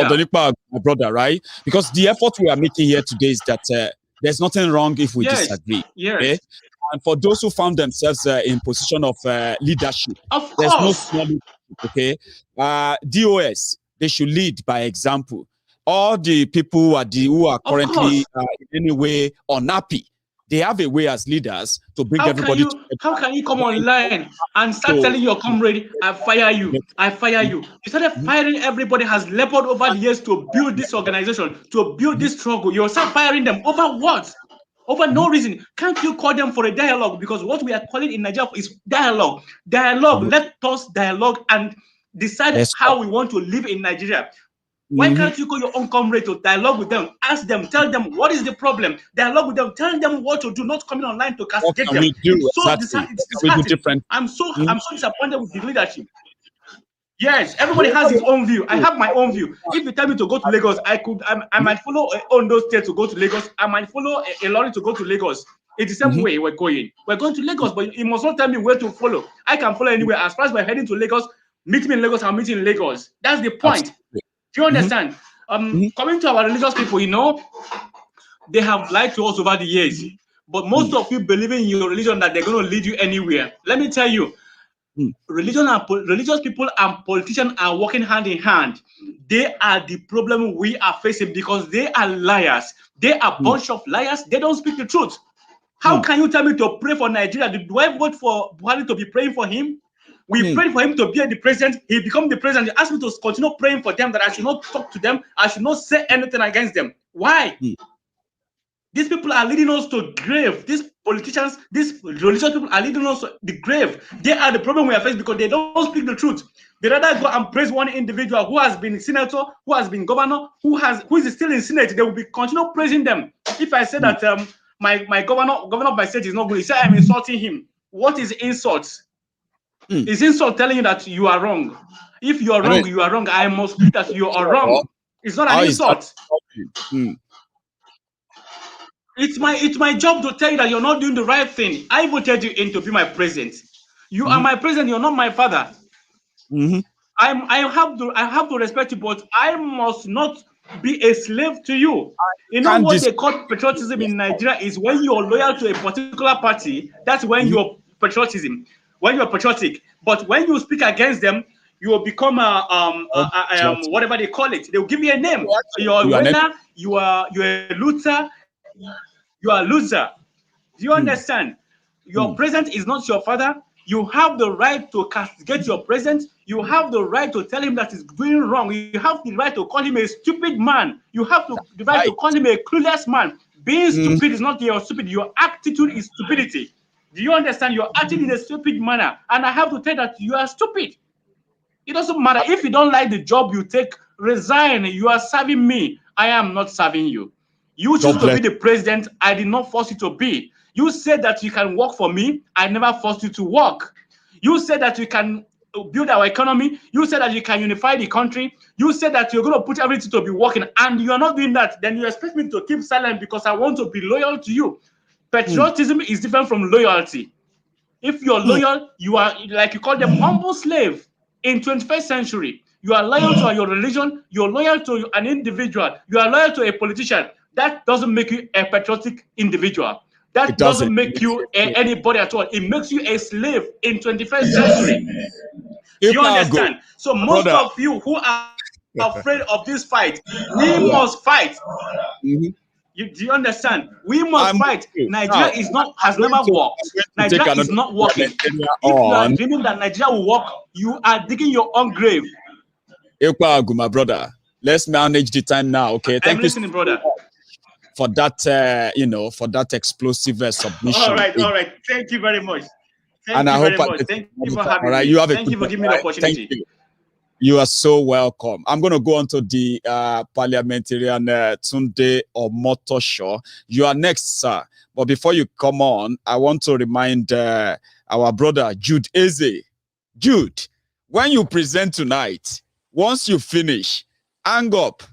brother, right? Because the effort we are making here today is that there's nothing wrong if we disagree. Yes. Okay? And for those who found themselves in position of leadership, there's no small leadership, okay? DOS, they should lead by example. All the people who are currently in any way unhappy, they have a way as leaders to bring everybody together. How can you come online and start telling your comrade, I fire you, I fire you? You started firing everybody has labored over the years to build this organization, to build this struggle. You start firing them over what? Over no reason. Can't you call them for a dialogue? Because what we are calling in Nigeria is dialogue. Dialogue. Let us dialogue and decide how we want to live in Nigeria. Why can't you call your own comrade to dialogue with them? Ask them, tell them what is the problem. Dialogue with them, tell them what to do, not coming online to castigate them. I'm so disappointed with the leadership. Yes, everybody has his own view. I have my own view. If you tell me to go to Lagos, I might follow Ondo State to go to Lagos. I might follow a lorry to go to Lagos. It's the same way we're going. We're going to Lagos, but you must not tell me where to follow. I can follow anywhere. As far as we're heading to Lagos, meet me in Lagos, I'll meet you in Lagos. That's the point. Absolutely. Do you understand? Coming to our religious people, they have lied to us over the years. But most of you believe in your religion that they're going to lead you anywhere. Let me tell you, religious people and politicians are working hand in hand. They are the problem we are facing because they are liars. They are a bunch of liars. They don't speak the truth. How can you tell me to pray for Nigeria? Do I vote for Buhari to be praying for him? We prayed for him to be the president. He became the president. He asked me to continue praying for them, that I should not talk to them. I should not say anything against them. Why? These people are leading us to grave. These politicians, these religious people are leading us to the grave. They are the problem we are facing because they don't speak the truth. They rather go and praise one individual who has been senator, who has been governor, who is still in Senate. They will be continue praising them. If I say that my governor of my state is not good, he said I'm insulting him. What is insult? Is insult telling you that you are wrong? If you are wrong, you are wrong. I must believe that you are wrong. It's not an insult. It's my job to tell you that you're not doing the right thing. I voted you in to be my president. You are my president. You're not my father. I have to respect you, but I must not be a slave to you. You know what they call patriotism in Nigeria is when you're loyal to a particular party. That's when you're patriotism. When you're patriotic, but when you speak against them, you will become whatever they call it. They will give you a name. You're a winner. You are a loser. You are a loser. Do you understand? Your president is not your father. You have the right to castigate your president. You have the right to tell him that he's doing wrong. You have the right to call him a stupid man. You have the right to call him a clueless man. Being stupid is not your stupid. Your attitude is stupidity. Do you understand? You're acting in a stupid manner. And I have to tell that you are stupid. It doesn't matter. If you don't like the job you take, resign. You are serving me. I am not serving you. You choose to be the president. I did not force you to be. You said that you can work for me. I never forced you to work. You said that you can build our economy. You said that you can unify the country. You said that you're going to put everything to be working. And you're not doing that. Then you expect me to keep silent because I want to be loyal to you. Patriotism is different from loyalty. If you're loyal, you are, like you call them, humble slave. In 21st century, you are loyal to your religion, you're loyal to an individual, you are loyal to a politician. That doesn't make you a patriotic individual. That doesn't make you anybody at all. It makes you a slave in 21st century. Do you understand? So most of you who are afraid of this fight, we must fight. Do you understand? We must fight. Nigeria has never worked. Nigeria is not working. If you are dreaming that Nigeria will work, you are digging your own grave. My brother, let's manage the time now, okay? I'm listening, brother. for that, for that explosive submission. All right. Thank you very much. Thank you very much. Thank you for having me. You have Thank you for giving me the opportunity. Thank you. You are so welcome. I'm going to go on to the Parliamentarian Tunde Omotosho. You are next, sir. But before you come on, I want to remind our brother Jude Eze. Jude, when you present tonight, once you finish, hang up,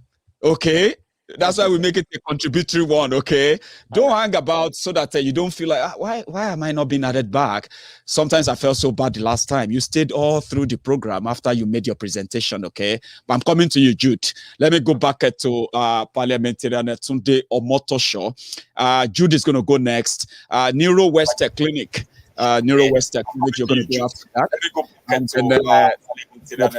okay? That's why we make it a contributory one, okay? Don't hang about so that you don't feel like, why am I not being added back? Sometimes I felt so bad the last time. You stayed all through the program after you made your presentation, okay? But I'm coming to you, Jude. Let me go back to Parliamentarian Tunde Omotosho. Jude is going to go next. Neuro West Clinic. Neuro West Clinic, you're going to go after that. And then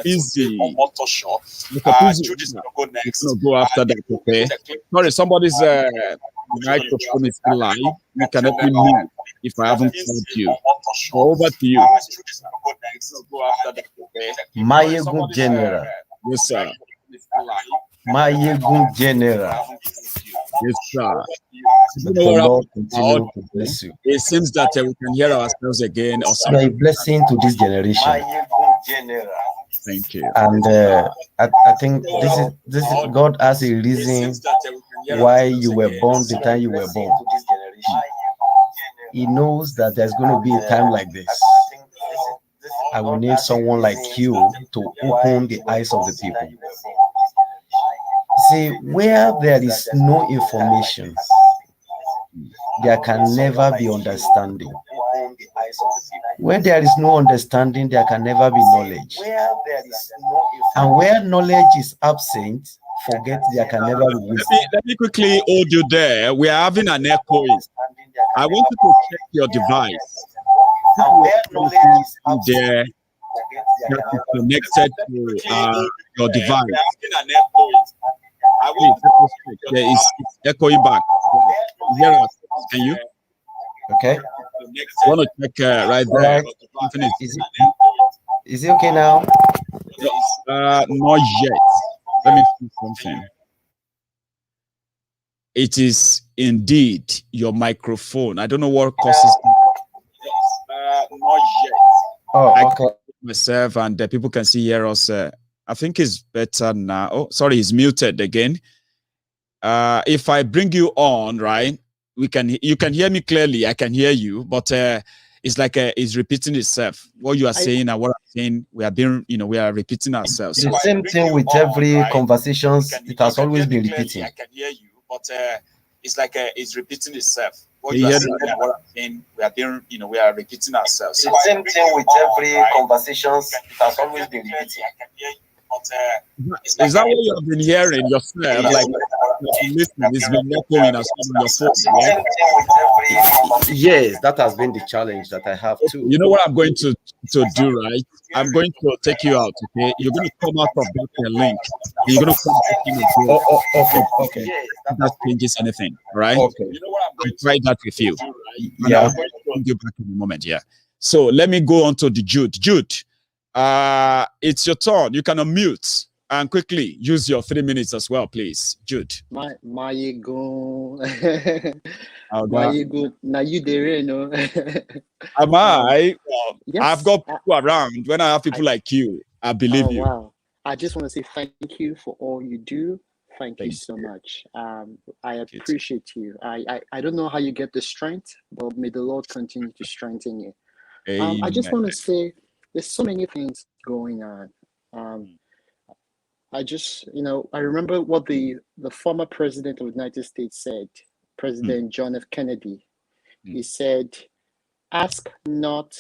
Easy. Jude is going to go next. Going to go after that, okay? Sorry, somebody's microphone is still live. You can help me mute if I haven't told you. Over to you. Maiyegun General. Yes, sir. Maiyegun General. Yes, sir. The Lord continue to bless you. It seems that we can hear ourselves again. You are a blessing to this generation. Thank you. And I think this is God has a reason why you were born the time you were born. He knows that there's going to be a time like this. I will need someone like you to open the eyes of the people. See, where there is no information, there can never be understanding. Where there is no understanding, there can never be knowledge. And where knowledge is absent, forget there can never be wisdom. Let me quickly hold you there. We are having an echo. I want you to check your device. And where knowledge is absent, there that is connected to your device. There is echoing back. Hear us? Can you? Okay. I want to check right there. Is it okay now? Not yet. Let me see something. It is indeed your microphone. I don't know what causes not yet. Oh, okay. Myself and the people can see hear us. I think it's better now. Oh, sorry, it's muted again. If I bring you on, right? You can hear me clearly. I can hear you, but it's like it's repeating itself. What you are saying and what I'm saying, we are repeating ourselves. The same thing with every conversations. It has always been repeating. I can hear you, but it's like it's repeating itself. What you are saying and what I'm saying, we are repeating ourselves. The same thing with every conversations. It has always been repeating. Is that what you have been hearing yourself? Like listening, it's been echoing as on your phone. Yeah? Yes, that has been the challenge that I have too. You know what I'm going to do, right? I'm going to take you out. Okay, you're going to come out of that link. You're going to come back in again. Okay. That changes anything, right? Okay. You know what I'm going to try that with you. Yeah. I'm going to bring you back in a moment. Yeah. So let me go on to the Jude. Jude. It's your turn. You can unmute and quickly use your 3 minutes as well, please, Jude. Maiyegun. Maiyegun. Now you there, no? Am I? Well, yes, I've got people around. When I have people like you, I believe you. Wow. I just want to say thank you for all you do. Thank you so much. I appreciate you. I don't know how you get the strength, but may the Lord continue to strengthen you. I just want to say there's so many things going on. I remember what the former president of the United States said, President John F. Kennedy. He said, ask not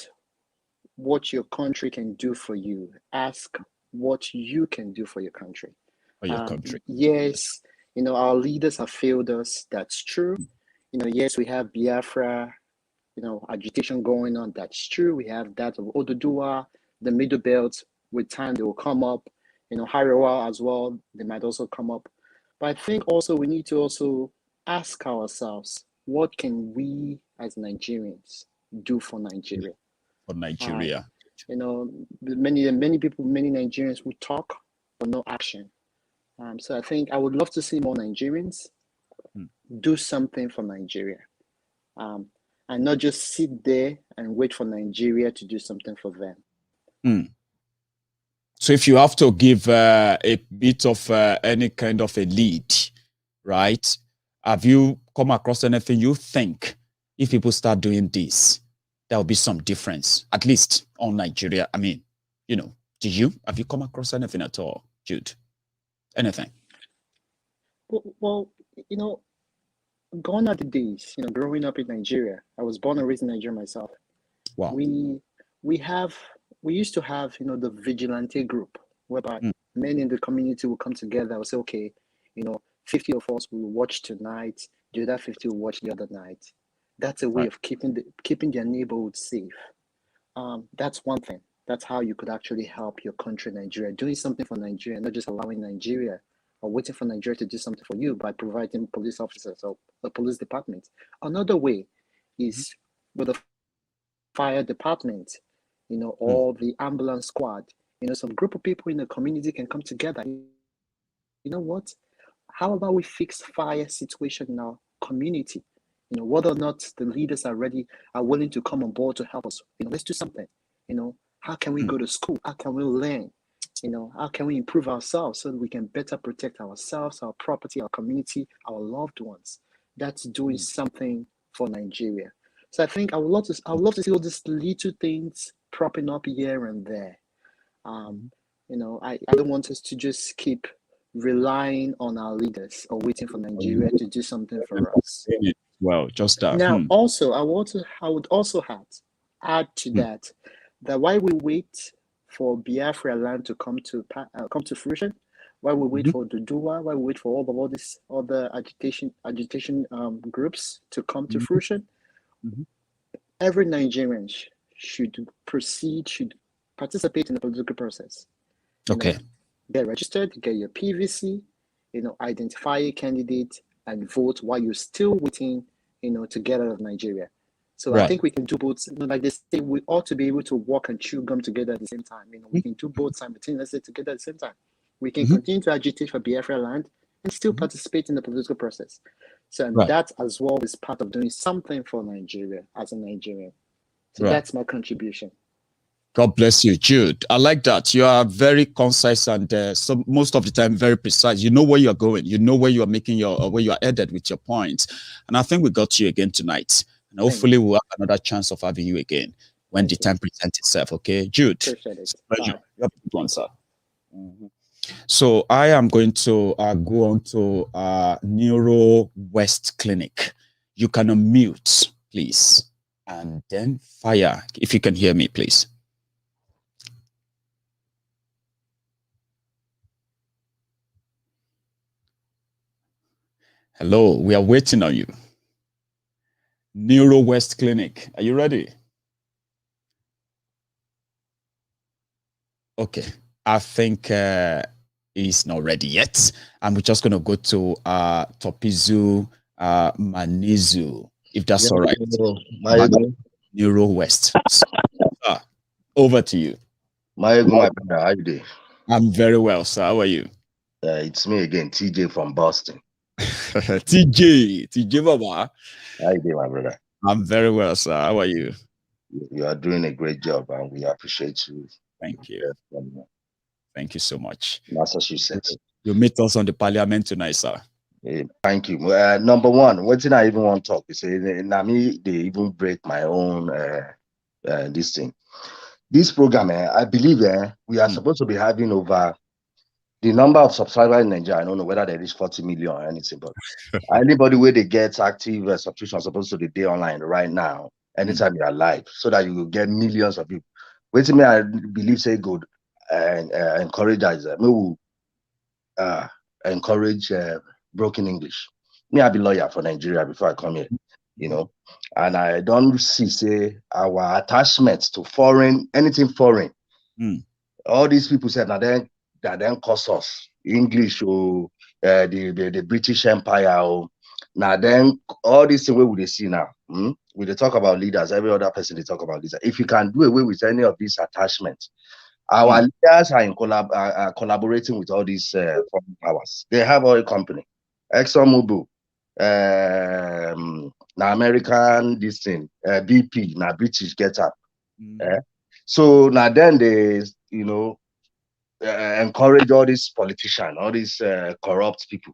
what your country can do for you. Ask what you can do for your country. For your country. Yes, our leaders have failed us. That's true. Yes, we have Biafra, agitation going on. That's true. We have that of Oduduwa, the Middle Belt. With time, they will come up. Hariwa as well, they might also come up. But I think also we need to also ask ourselves, what can we as Nigerians do for Nigeria? For Nigeria. Many people, many Nigerians who talk, but no action. So I think I would love to see more Nigerians do something for Nigeria, and not just sit there and wait for Nigeria to do something for them. So if you have to give a bit of any kind of a lead, right? Have you come across anything you think if people start doing this, there will be some difference, at least on Nigeria? I mean, you know, have you come across anything at all, Jude? Anything? Well, you know, gone are the days, you know, growing up in Nigeria. I was born and raised in Nigeria myself. Wow. We used to have, you know, the vigilante group, whereby men in the community will come together and say, okay, you know, 50 of us will watch tonight, the other 50 will watch the other night. That's a way of keeping their neighborhood safe. That's one thing. That's how you could actually help your country, Nigeria, doing something for Nigeria, not just allowing Nigeria or waiting for Nigeria to do something for you by providing police officers or the police department. Another way is with the fire department, you know, or the ambulance squad. You know, some group of people in the community can come together. You know what? How about we fix fire situation in our community? You know, whether or not the leaders are willing to come on board to help us. You know, let's do something. You know, how can we go to school? How can we learn? You know, how can we improve ourselves so that we can better protect ourselves, our property, our community, our loved ones? That's doing something for Nigeria. So I think I would love to see all these little things propping up here and there. You know, I don't want us to just keep relying on our leaders or waiting for Nigeria to do something for us. Well, just that. Now, also, I would also add to that while we wait for Biafra land to come to fruition, while we wait for Dudua, while we wait for all these other agitation groups to come to fruition, every Nigerian should participate in the political process. Okay. Get registered, get your PVC, you know, identify a candidate and vote while you're still waiting, you know, to get out of Nigeria. So I think we can do both. You know, like they say, we ought to be able to walk and chew gum together at the same time. You know, we can do both simultaneously together at the same time. We can continue to agitate for Biafra land and still participate in the political process. So that as well is part of doing something for Nigeria as a Nigerian. So that's my contribution. God bless you, Jude. I like that. You are very concise and so most of the time very precise. You know where you're going. You know where you are making where you are headed with your points. And I think we got you again tonight. And hopefully we'll have another chance of having you again when the time presents itself. Okay, Jude. Appreciate it. Pleasure. You have a good one, sir. So I am going to go on to Neuro West Clinic. You can unmute, please, and then fire. If you can hear me, please. Hello, we are waiting on you. Neuro West Clinic, are you ready? Okay, I think he's not ready yet. And we're just going to go to Topizu Manizu, if that's all right. Neuro West. So, over to you. My brother, how you doing? I'm very well, sir. How are you? It's me again, TJ from Boston. TJ Baba. How you doing, my brother? I'm very well, sir. How are you? You are doing a great job, and we appreciate you. Thank you. Thank you so much. Massachusetts. You meet us on the Parliament tonight, sir. Thank you. Number one, what did I even want to talk? You say, Nnamdi, they even break my own this thing. This program, I believe we are supposed to be having over the number of subscribers in Nigeria. I don't know whether there is 40 million or anything, but anybody where they get active subscription are supposed to be there online right now, anytime you are live, so that you will get millions of people. Wait till me, I believe say good and encourage us. We will encourage broken English. Me, I be lawyer for Nigeria before I come here, you know, and I don't see say our attachments to foreign, anything foreign. All these people said that then cost us English or the British Empire or now then all these things we see now. We they talk about leaders, every other person they talk about leaders. If you can do away with any of these attachments, our leaders are in collaborating with all these foreign powers. They have all a company, ExxonMobil, na American this thing, BP, na British get up. So now then they, you know, encourage all these politicians, all these corrupt people.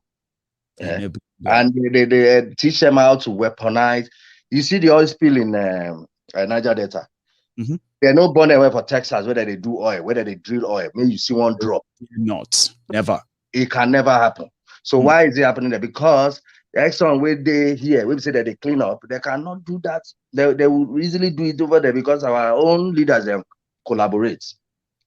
And they teach them how to weaponize. You see the oil spill in Niger Delta. They're not born away for Texas, whether they do oil, whether they drill oil. Maybe you see one drop. Not, never. It can never happen. So why is it happening there? Because the Exxon where they here, we say that they clean up, they cannot do that. They will easily do it over there because our own leaders they collaborate.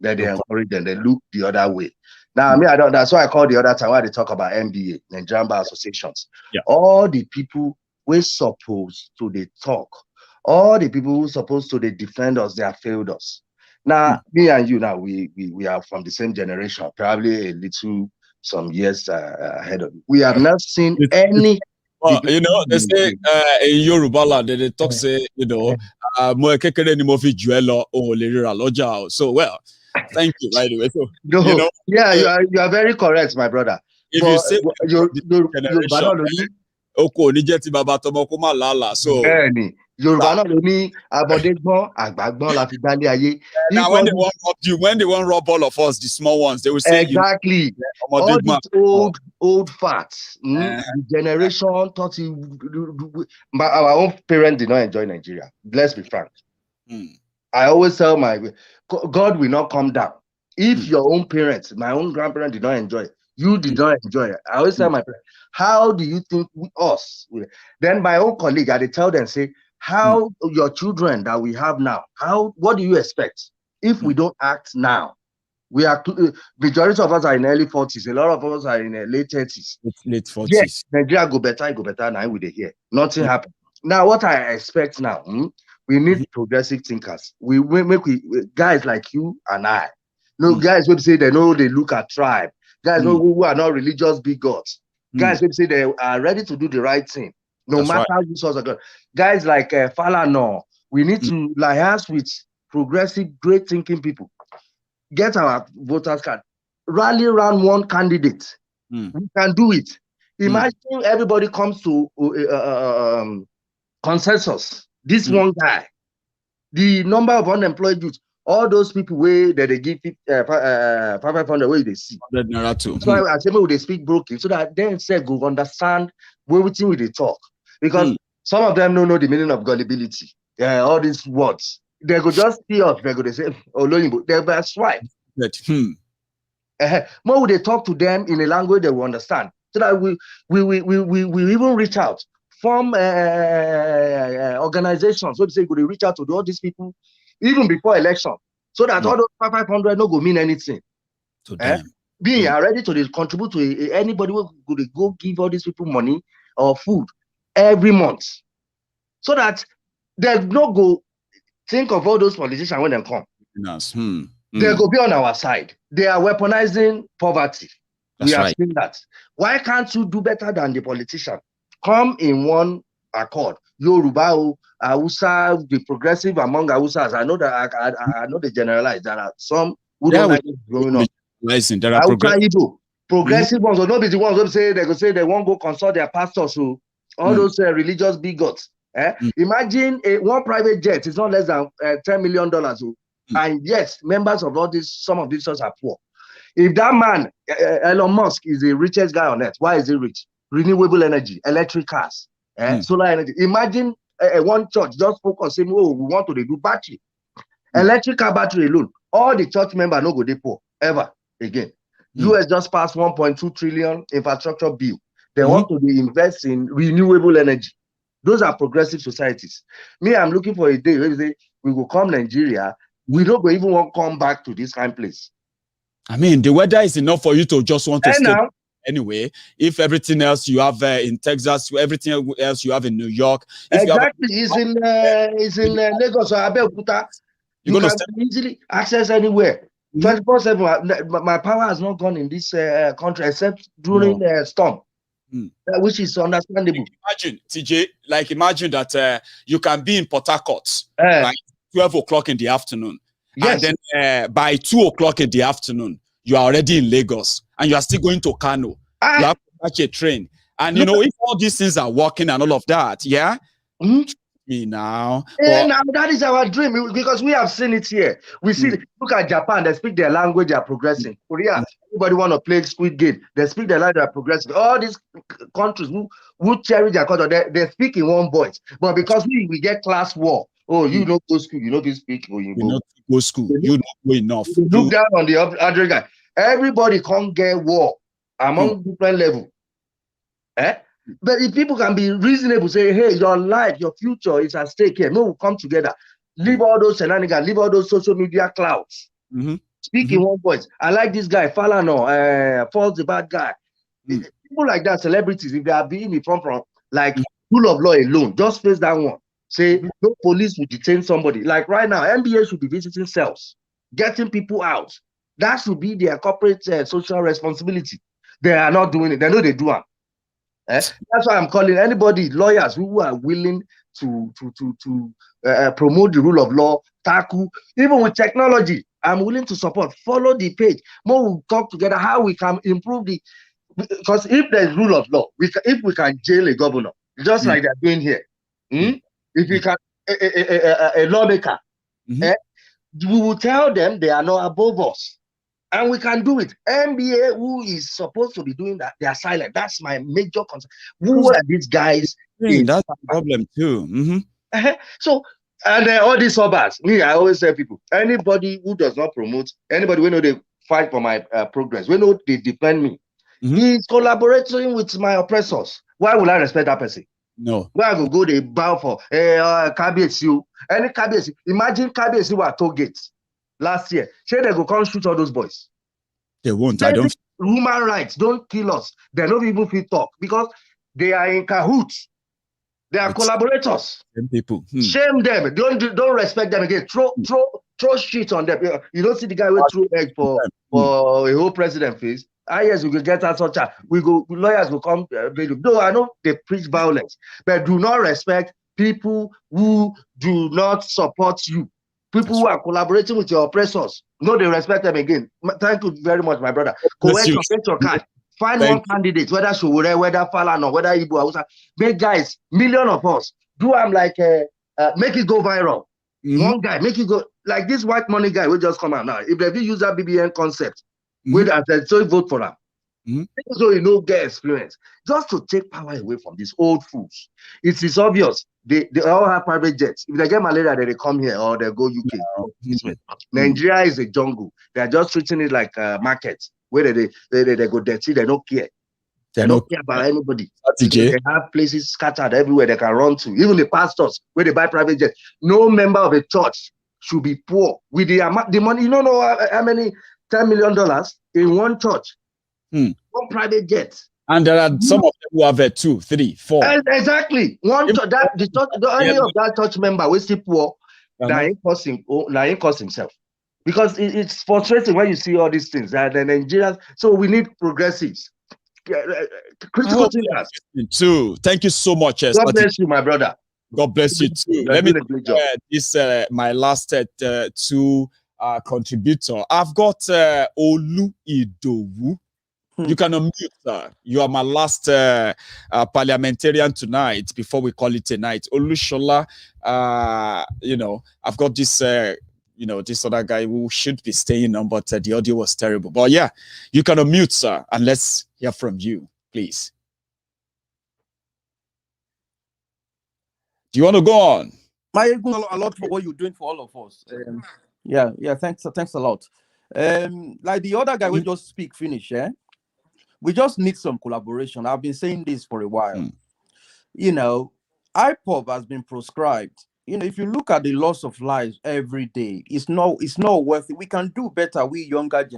That they encourage them, they look the other way. Now, I don't. That's why I call the other time why they talk about NBA, Nigerian Bar Associations. All the people we're supposed to they talk, all the people who supposed to they defend us, they have failed us. Now, me and you now, we are from the same generation, probably a little some years ahead of you. We have not seen any. Well, you know, they say in Yoruba land, they talk say, you know, so well. Thank you, by the way. So, no, you know, yeah, you are very correct, my brother. If you say Yorùbá náà ló ní abọ́dégbọ́n àgbàgbọ́n la fi dálé ayé. Now when they want rob all of us, the small ones, they will say exactly. All these old facts, the generation thought our own parents did not enjoy Nigeria. Let's be frank. I always tell my God will not come down. If your own parents, my own grandparents did not enjoy it, you did not enjoy it. I always tell my parents, how do you think us? Then my own colleague, I tell them, say, how your children that we have now, what do you expect if we don't act now? We are majority of us are in early 40s, a lot of us are in late 30s. Late 40s. Yes, Nigeria go better now with the here. Nothing happened. Now, what I expect now, we need progressive thinkers. We make guys like you and I. No, guys will say they know they look at tribe. Guys who are not religious bigots. Guys will say they are ready to do the right thing. No matter how you source of God. Guys like Falano, we need to liaise with progressive, great thinking people. Get our voters card. Rally around one candidate. We can do it. Imagine everybody comes to consensus. This one guy, the number of unemployed youth, all those people where that they give 500 where they see. So I say they speak broken so that they say go understand where we they talk. Because some of them don't know the meaning of gullibility. All these words. They go just see us, they go they say, oh Loyinbo, they're swipe. More they talk to them in a language they will understand. So that we even reach out. Form organizations. So they say we reach out to all these people even before election. So that all those 500 no go mean anything. To them. Being ready to contribute to anybody who could go give all these people money or food every month. So that they no go think of all those politicians when they come. They go be on our side. They are weaponizing poverty. We have seen that. Why can't you do better than the politician? Come in one accord. Yoruba, Hausa, the progressive among Hausas. I know that I know they generalize. There are some who don't like what's going on. There are progressive ones will not be the ones who say they won't go consult their pastors. So all those religious bigots. Imagine one private jet is not less than $10 million. And yes, members of some of these churches are poor. If that man, Elon Musk, is the richest guy on earth, why is he rich? Renewable energy, electric cars, solar energy. Imagine one church just focus saying, oh, we want to do battery. Electric car battery alone. All the church members no go dey poor ever again. US just passed 1.2 trillion infrastructure bill. They want to invest in renewable energy. Those are progressive societies. Me, I'm looking for a day where we say we will come Nigeria. We don't even want to come back to this kind of place. I mean, the weather is enough for you to just want to stay. Anyway, if everything else you have in Texas, everything else you have in New York, exactly, it's in Lagos or Abeokuta. You can easily access anywhere. 24/7. My power has not gone in this country except during the storm, which is understandable. Imagine, TJ, imagine that you can be in Port Harcourt, right, 12 o'clock in the afternoon. Yes. And then by 2 o'clock in the afternoon, you are already in Lagos and you are still going to Kanu. You have to catch a train. And you know, if all these things are working and all of that, yeah. Me now. And that is our dream because we have seen it here. We see, look at Japan, they speak their language, they are progressing. Korea, everybody want to play Squid Game, they speak their language, they are progressing. All these countries who cherish their culture, they speak in one voice. But because we get class war, oh, you know, go school, you know, you speak, or you not go school, you don't know enough. You look down on the other guy. Everybody can't get war among different levels. But if people can be reasonable, say, hey, your life, your future is at stake here. No, we'll come together. Leave all those shenanigans, leave all those social media clouds. Speak in one voice. I like this guy, Falano, Falls the bad guy. People like that, celebrities, if they are being in front from, like, rule of law alone, just face that one. Say, no police will detain somebody. Like right now, NBA should be visiting cells, getting people out. That should be their corporate social responsibility. They are not doing it. They know they do it. That's why I'm calling anybody, lawyers who are willing to promote the rule of law, tackle, even with technology. I'm willing to support. Follow the page. More we'll talk together how we can improve the. Because if there's rule of law, if we can jail a governor, just like they're doing here, if we can a lawmaker, we will tell them they are not above us. And we can do it. NBA, who is supposed to be doing that, they are silent. That's my major concern. Who are these guys? That's a problem too. So, and all these others, me, I always tell people, anybody who does not promote, anybody who know they fight for my progress, we know they defend me, he is collaborating with my oppressors. Why will I respect that person? No. Where I go go, they bow for KBSU. Any KBSU, imagine KBSU were toll gates last year. Say they go come shoot all those boys. They won't. I don't. Human rights don't kill us. They don't even feel talk because they are in cahoots. They are collaborators. Same people. Shame them. Don't respect them again. Throw shit on them. You don't see the guy who threw egg for a whole president face. Yes, we will get that such a lawyers will come. No, I know they preach violence, but do not respect people who do not support you. People who are collaborating with your oppressors. No, they respect them again. Thank you very much, my brother. Collect your card. Find one candidate, whether Showore, whether Falana, whether Ibu, make guys, million of us. Do I'm like make it go viral. One guy, make it go like this white money guy will just come out now. If they use that BBN concept, wait and say, so vote for them. So you know, get experience. Just to take power away from these old fools. It is obvious. They all have private jets. If they get malaria, they come here or they go UK. Nigeria is a jungle. They are just treating it like a market where they go dirty. They don't care. They don't care about anybody. They have places scattered everywhere they can run to. Even the pastors where they buy private jets. No member of a church should be poor with the money. You don't know how many $10 million in one church, one private jet. And there are some of them who have 2, 3, 4. Exactly. One church, any of that church member will see poor, that ain't cost himself. Because it's frustrating when you see all these things. That the Nigerians, so we need progressives. Critical thinkers. Too. Thank you so much. God bless you, my brother. God bless you too. Let me this my last 2 contributor. I've got Olu Idowu. You can unmute, sir. You are my last parliamentarian tonight before we call it a night. Olushola, you know, I've got this, you know, this other guy who should be staying on, but the audio was terrible. But yeah, you can unmute, sir, and let's hear from you, please. Do you want to go on? Maiyegun, a lot for what you're doing for all of us. Yeah, thanks a lot. Like the other guy will just speak finish, we just need some collaboration. I've been saying this for a while. You know, IPOB has been proscribed. You know, if you look at the loss of lives every day, it's not worth it. We can do better, we younger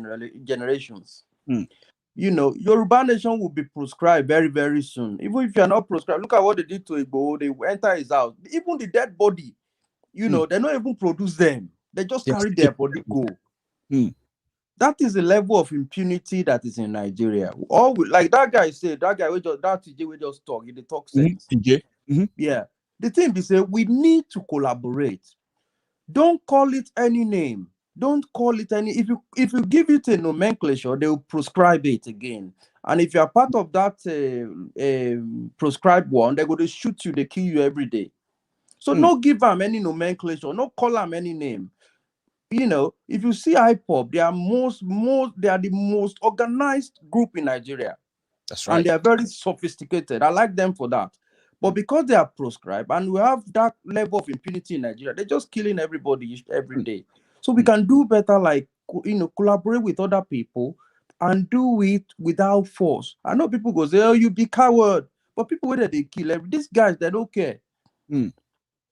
generations. You know, Yoruba Nation will be proscribed very, very soon. Even if you're not proscribed, look at what they did to Igbo. They enter his house. Even the dead body, you know, they don't even produce them. They just carry their body go. That is the level of impunity that is in Nigeria. All like that guy said, that TJ will just talk. He talk sense. Yeah. The thing is, we need to collaborate. Don't call it any name. Don't call it any. If you give it a nomenclature, they will prescribe it again. And if you are part of that proscribed one, they're going to shoot you, they kill you every day. So no give them any nomenclature, no call them any name. You know, if you see IPOB, they are they are the most organized group in Nigeria. That's right. And they are very sophisticated. I like them for that. But because they are proscribed and we have that level of impunity in Nigeria, they're just killing everybody every day. So we can do better, like, you know, collaborate with other people and do it without force. I know people go say, oh, you be coward. But people, whether they kill these guys, they don't care.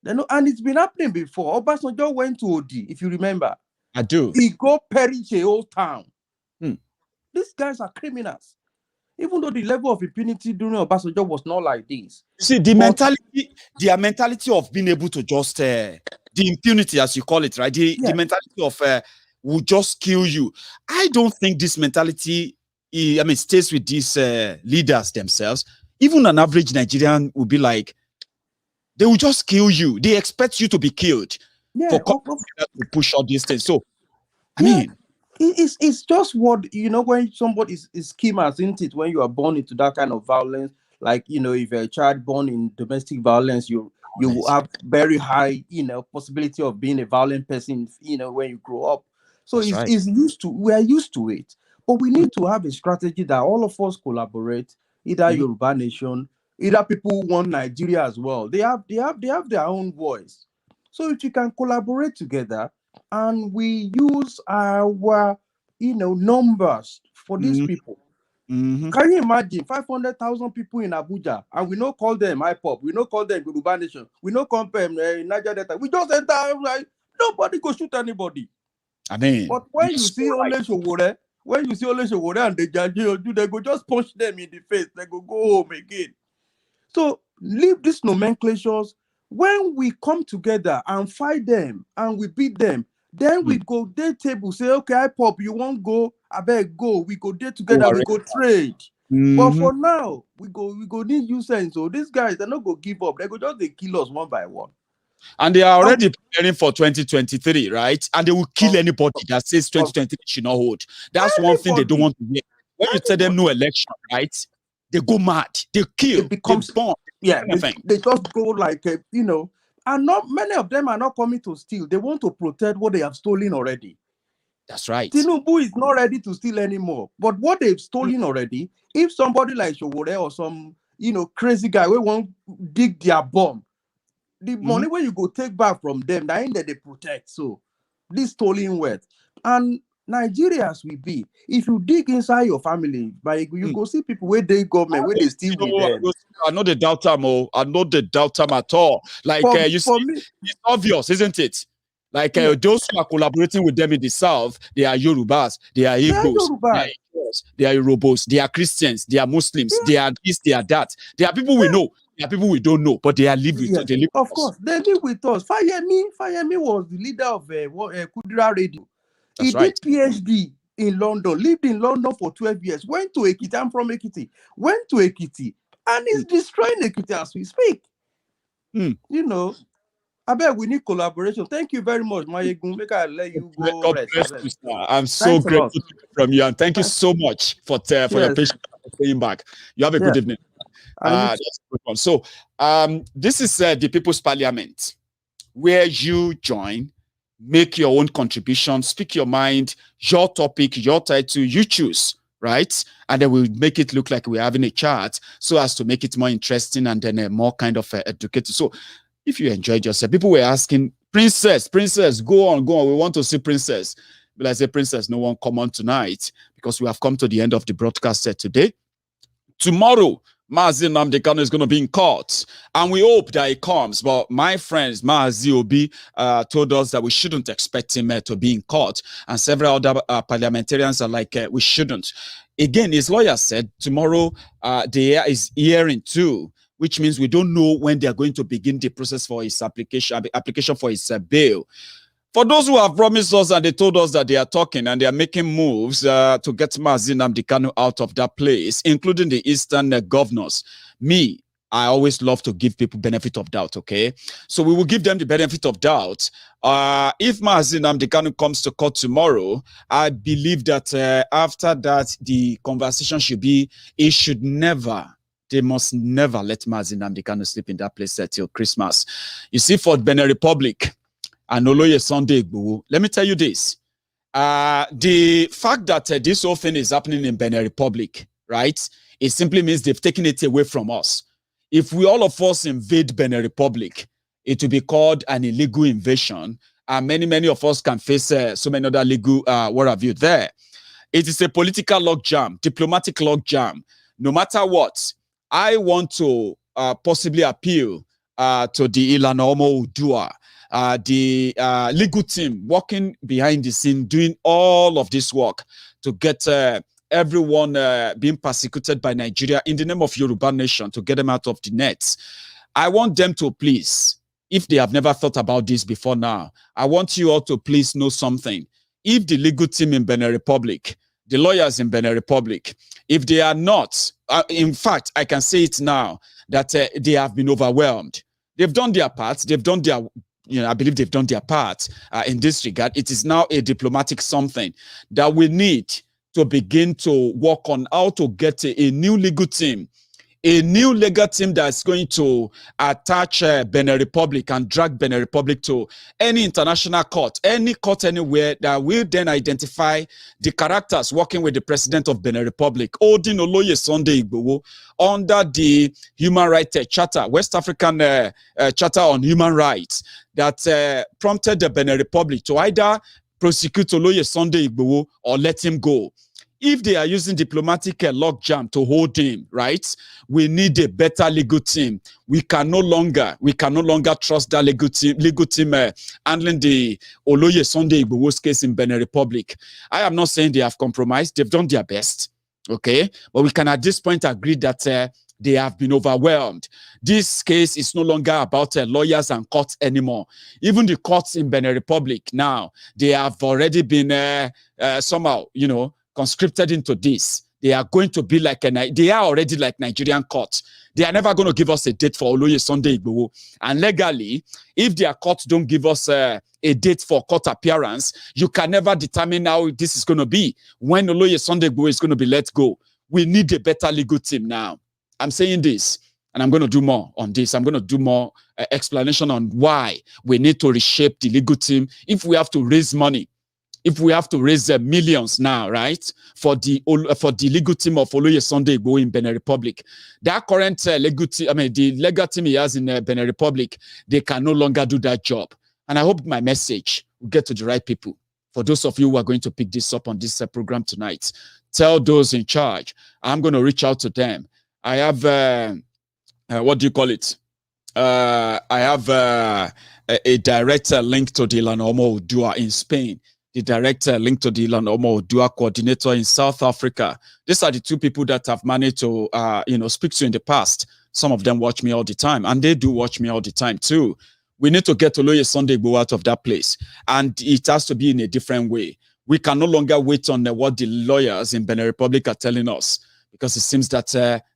They know, and it's been happening before. Obasanjo went to OD, if you remember. I do. He go perish a whole town. These guys are criminals. Even though the level of impunity during Obasanjo was not like this. See, the mentality, their mentality of being able to just, the impunity, as you call it, right? The mentality of, will just kill you. I don't think this mentality, stays with these leaders themselves. Even an average Nigerian would be like, they will just kill you. They expect you to be killed for to push all these things. So, I mean, it's just what, you know, when somebody is schema, isn't it? When you are born into that kind of violence, like, you know, if you're a child born in domestic violence, you have very high, you know, possibility of being a violent person, you know, when you grow up. So it's used to, we are used to it. But we need to have a strategy that all of us collaborate, either Yoruba Nation, either people who want Nigeria as well. They have their own voice. So if you can collaborate together and we use our, you know, numbers for these people. Can you imagine 500,000 people in Abuja and we don't call them IPOP, we don't call them Yoruba Nation, we don't call them Niger Delta, we just enter, like, nobody go shoot anybody. I mean, but when you see Ole Sowore, and they go just punch them in the face, they go home again. So leave these nomenclatures. When we come together and fight them and we beat them, then we go day table, say, okay, IPOP, you won't go, I beg go. We go there together, we go trade. But for now, we go need you sense. So these guys, they're not going to give up. They go just they kill us one by one. And they are already preparing for 2023, right? And they will kill anybody that says 2023 should not hold. That's one thing they don't want to hear. When you tell them no election, right? They go mad. They kill. They bomb. Yeah, they just go like, you know, and not many of them are not coming to steal. They want to protect what they have stolen already. That's right. Tinubu is not ready to steal anymore. But what they've stolen already, if somebody like Sowore or some, you know, crazy guy will won't dig their bomb, the money where you go take back from them, that ain't that they protect. So this stolen wealth. And Nigerians will be, if you dig inside your family, you go see people where they government, where they still with them. I know the doubt them, I know the doubt them at all. Like you see, it's obvious, isn't it? Like those who are collaborating with them in the south, they are Yorubas, they are Igbos, they are Yorubos, they are Christians, they are Muslims, they are this, they are that. They are people we know. There are people we don't know, but they are living with us. Of course, they live with us. Fayemi was the leader of Kudira Radio. He did PhD in London, lived in London for 12 years, went to Ekiti, I'm from Ekiti, went to Ekiti, and is destroying Ekiti as we speak. You know, I bet we need collaboration. Thank you very much, Maiyegun. Make I let you go. God bless you, sir. I'm so grateful to hear from you, and thank you so much for your patience for staying back. You have a good evening. That's a good one. So this is the People's Parliament, where you join, make your own contribution, speak your mind, your topic, your title, you choose, right? And then we'll make it look like we're having a chat so as to make it more interesting and then more kind of educated. So if you enjoyed yourself, people were asking, Princess, go on. We want to see Princess. But I say, Princess, no one come on tonight because we have come to the end of the broadcast set today. Tomorrow, Mazi Nnamdi Kanu is going to be in court, and we hope that he comes. But my friends, Mazi Obi told us that we shouldn't expect him to be in court, and several other parliamentarians are like, we shouldn't. Again, his lawyer said tomorrow there is hearing too, which means we don't know when they are going to begin the process for his application for his bail. For those who have promised us and they told us that they are talking and they are making moves to get Mazi Nnamdi Kanu out of that place, including the Eastern governors, me, I always love to give people benefit of doubt, okay? So we will give them the benefit of doubt. If Mazi Nnamdi Kanu comes to court tomorrow, I believe that after that, the conversation should be, it should never, they must never let Mazi Nnamdi Kanu sleep in that place till Christmas. You see, for Benin Republic and Oloye Sunday Igboho, let me tell you this. The fact that this whole thing is happening in Benin Republic, right? It simply means they've taken it away from us. If we all of us invade Benin Republic, it will be called an illegal invasion, and many of us can face so many other legal what have you there. It is a political logjam, diplomatic logjam. No matter what, I want to possibly appeal to the Ilana Omo Udua, the legal team working behind the scene, doing all of this work to get everyone being persecuted by Nigeria in the name of Yoruba nation, to get them out of the nets. I want them to please, if they have never thought about this before now, I want you all to please know something. If the legal team in Benin Republic, the lawyers in Benin Republic, if they are not, in fact, I can say it now, that they have been overwhelmed. They've done their part. They've done their, I believe they've done their part in this regard. It is now a diplomatic something that we need to begin to work on how to get a new legal team, that's going to attach Benin Republic and drag Benin Republic to any international court, any court anywhere, that will then identify the characters working with the president of Benin Republic, Odin Oloye Sunday Igboho, under the Human Rights Charter, West African Charter on Human Rights, that prompted the Benin Republic to either prosecute Oloye Sunday Igboho or let him go. If they are using diplomatic logjam to hold him, right, we need a better legal team. We can no longer trust that legal team handling the Oloye Sunday Igboho's case in Benin Republic. I am not saying they have compromised. They've done their best, okay? But we can at this point agree that they have been overwhelmed. This case is no longer about lawyers and courts anymore. Even the courts in Benin Republic now, they have already been somehow, conscripted into this. They are going to be like, they are already like Nigerian courts. They are never going to give us a date for Oloye Sunday Igboho. And legally, if their courts don't give us a date for court appearance, you can never determine how this is going to be, when Oloye Sunday Igboho is going to be let go. We need a better legal team now. I'm saying this, and I'm going to do more on this. I'm going to do more explanation on why we need to reshape the legal team. If we have to raise money, if we have to raise millions now, right, for the legal team of Oloye Sunday Igboho in Benin Republic, that current legal team, the legal team he has in Benin Republic, they can no longer do that job. And I hope my message will get to the right people. For those of you who are going to pick this up on this program tonight, tell those in charge. I'm going to reach out to them. I have, what do you call it? I have a direct link to the Ilana Omo Udua in Spain. The direct link to the Ilana Omo Udua coordinator in South Africa. These are the two people that I've managed to, speak to in the past. Some of them watch me all the time, and they do watch me all the time too. We need to get Oloye Sunday Igboho out of that place, and it has to be in a different way. We can no longer wait on what the lawyers in Benin Republic are telling us, because it seems that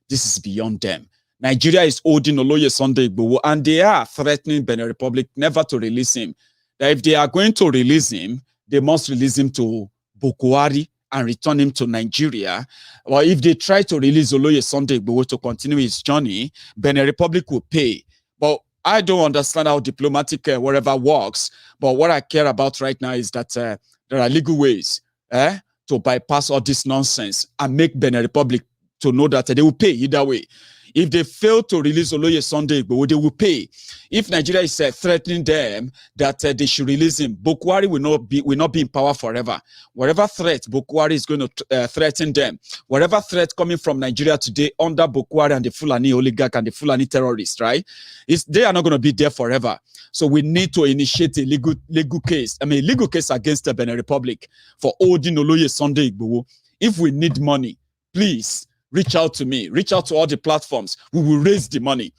this is beyond them. Nigeria is holding Oloye Sunday Igboho, and they are threatening Benin Republic never to release him. That if they are going to release him, they must release him to Bokwari and return him to Nigeria. Or if they try to release Oloye Sunday Igboho to continue his journey, Benin Republic will pay. But I don't understand how diplomatic whatever works. But what I care about right now is that there are legal ways to bypass all this nonsense and make Benin Republic to know that they will pay either way. If they fail to release Oloye Sunday Igboho, they will pay. If Nigeria is threatening them that they should release him, Bokwari will not be in power forever. Whatever threat Bokwari is going to threaten them, whatever threat coming from Nigeria today under Bokwari and the Fulani oligarch and the Fulani terrorists, right? They are not going to be there forever. So we need to initiate a legal case against the Benin Republic for holding Oloye Sunday Igboho. If we need money, please, reach out to me. Reach out to all the platforms. We will raise the money.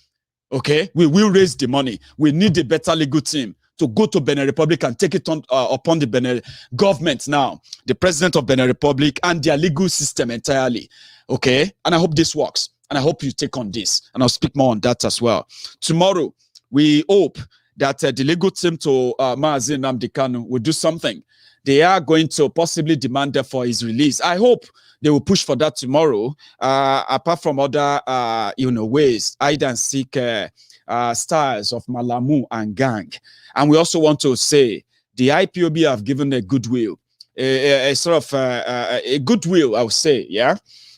Okay? We will raise the money. We need a better legal team to go to Benin Republic and take it on upon the Benin government now, the president of Benin Republic and their legal system entirely. Okay? And I hope this works. And I hope you take on this. And I'll speak more on that as well. Tomorrow, we hope that the legal team to Mazi Nnamdi Kanu will do something. They are going to possibly demand for his release. I hope they will push for that tomorrow. Apart from other, ways, hide and seek styles of Malamu and gang. And we also want to say the IPOB have given a goodwill, a sort of a goodwill, I would say, yeah,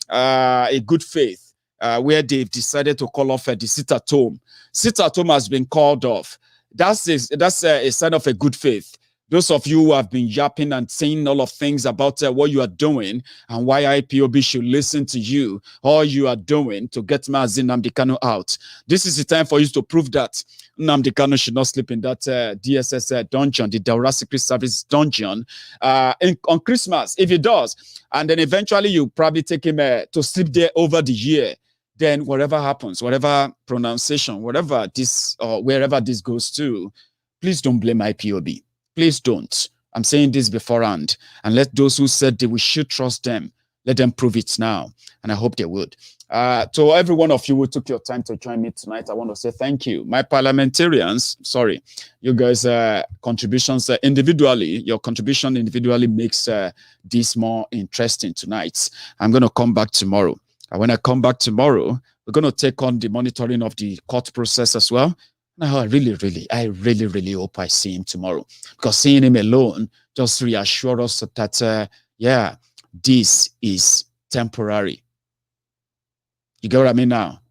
a good faith, where they've decided to call off the sit-at-home. Sit-at-home has been called off. That's a sign of a good faith. Those of you who have been yapping and saying all of things about what you are doing and why IPOB should listen to you, all you are doing to get Mazi Nnamdi Kanu out. This is the time for you to prove that Nnamdi Kanu should not sleep in that DSS dungeon, the Daura Secret Service dungeon, on Christmas, if he does. And then eventually you probably take him to sleep there over the year. Then whatever happens, whatever pronunciation, whatever this or wherever this goes to, please don't blame IPOB. Please don't. I'm saying this beforehand. And let those who said we should trust them, let them prove it now. And I hope they would. To every one of you who took your time to join me tonight, I want to say thank you. My parliamentarians, sorry, you guys' contributions individually, your contribution individually makes this more interesting tonight. I'm going to come back tomorrow. And when I come back tomorrow, we're going to take on the monitoring of the court process as well. Now, I really hope I see him tomorrow, because seeing him alone just reassures us that, yeah, this is temporary. You get what I mean now?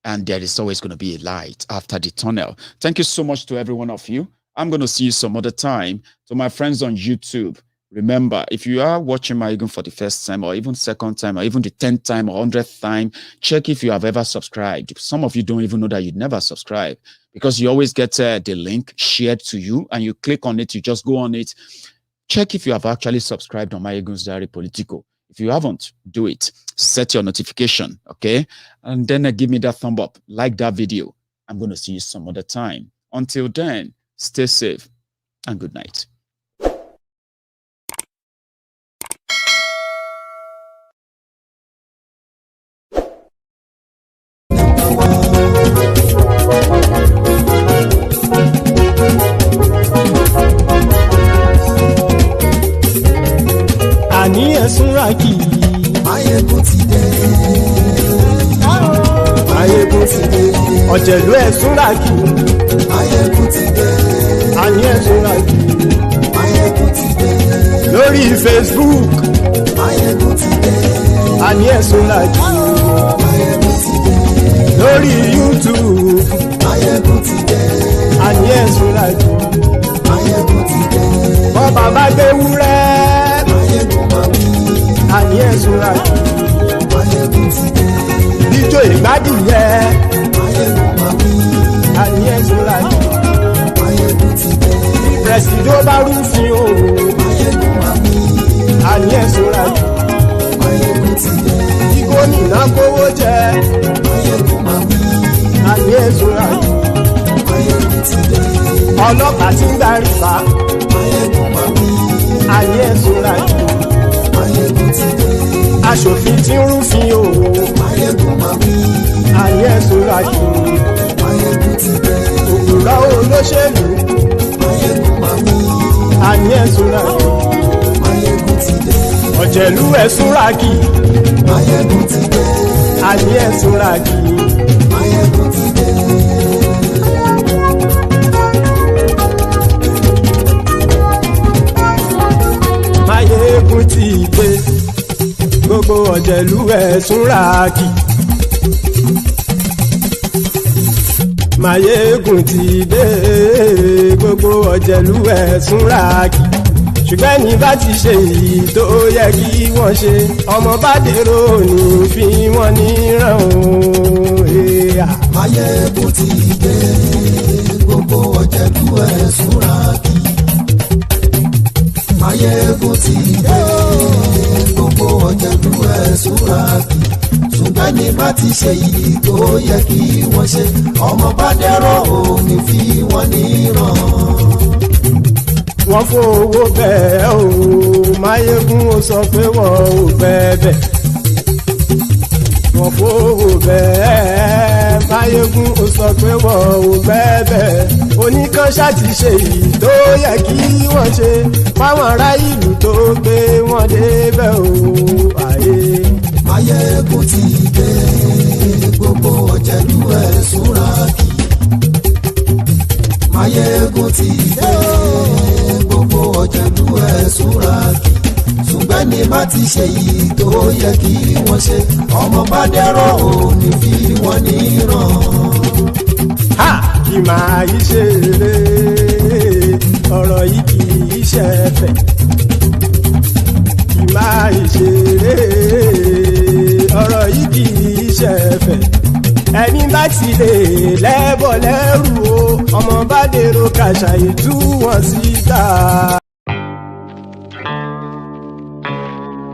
And there is always going to be a light after the tunnel. Thank you so much to every one of you. I'm going to see you some other time. To my friends on YouTube, remember, if you are watching Maiyegun for the first time, or even second time, or even the 10th time, or 100th time, check if you have ever subscribed. Some of you don't even know that you'd never subscribe, because you always get the link shared to you, and you click on it, you just go on it. Check if you have actually subscribed on Maiyegun's Diary Politico. If you haven't, do it. Set your notification, okay? And then give me that thumb up. Like that video. I'm going to see you some other time. Until then, stay safe and good night. Àní ẹ̀sùnra kì í. Maiyegun ti dé. Maiyegun ti dé. Ọ̀jẹ̀lú ẹ̀sùnra kì í. Maiyegun ti dé. Àní ẹ̀sùnra kì í. Maiyegun ti dé. Lórí Facebook. Maiyegun ti dé. Àní ẹ̀sùnra kì í. Maiyegun ti dé. Lórí YouTube. Maiyegun ti dé. Àní ẹ̀sùnra kì í. Maiyegun ti dé. Bọ́ bàbá gbé wúrẹ́. Àní ẹ̀sùnra kì í. Maiyegun ti dé. Ijó ìgbádìyẹ. Àní ẹ̀sùnra kì í. Maiyegun ti dé. Pẹ̀sìdó bá rúfin o. Àní ẹ̀sùnra kì í. Maiyegun ti dé. Kíkó nìna kówó jẹ. Àní ẹ̀sùnra kì í. Maiyegun ti dé. Ọlọ́pàá tí ń darí bá. Àní ẹ̀sùnra kì í. Maiyegun ti dé. Aṣòfin tí ń rúfin o. Àní ẹ̀sùnra kì í. Maiyegun ti dé. Òpùrọ́ olóṣèlú. Àní ẹ̀sùnra kì í. Maiyegun ti dé. Ọ̀jẹ̀lú ẹ̀sùnra kì í. Maiyegun ti dé. Àní ẹ̀sùnra kì í. Maiyegun ti dé. Maiyegun ti dé. Gbogbo ọ̀jẹ̀lú ẹ̀sùnra kì í. Maiyegun ti dé. Gbogbo ọ̀jẹ̀lú ẹ̀sùnra kì í. Ṣùgbọ́n ní bá ti ṣe èyí tó yẹ kí wọ́n ṣe, ọmọ bá dèrò ní fi wọ́n níran o. Maiyegun ti dé. Gbogbo ọ̀jẹ̀lú ẹ̀sùnra kì í. Maiyegun ti dé. Gbogbo ọ̀jẹ̀lú ẹ̀sùnra kì í. Ṣùgbọ́n ní bá ti ṣe èyí tó yẹ kí wọ́n ṣe, ọmọ bá dèrò ní fi wọ́n níran. Wọ́n fowó bẹ́ẹ̀ o, Maiyegun ó sọ pé wọ́n ò fẹ́ bẹ́ẹ̀. wọ́n fowó bẹ́ẹ̀ Maiyegun ó sọ pé wọ́n ò bẹ́ẹ̀ oníkan ṣáàtì ṣe èyí tó yẹ kí wọ́n ṣe fáwọn ará ìlú tó gbé wọn débẹ̀ o àyè. Maiyegun ti dé gbogbo ọ̀jẹ̀lú ẹ̀ súnra kì. Maiyegun ti dé gbogbo ọ̀jẹ̀lú ẹ̀ súnra kì. Ṣùgbọ́n ní má ti ṣe yìí tó yẹ kí wọ́n ṣe ọmọ bá dẹ́rọ̀ ò ní fi wọ́n níran. Kì máa yí ṣe eré ọ̀rọ̀ yìí kì í ṣe ẹ̀fẹ̀. Kì máa yí ṣe eré ọ̀rọ̀ yìí kì í ṣe ẹ̀fẹ̀. Ẹni bá ti lè lẹ́bọ̀ lẹ́rù o ọmọ bá dèrò kàṣà ìtú wọn síta.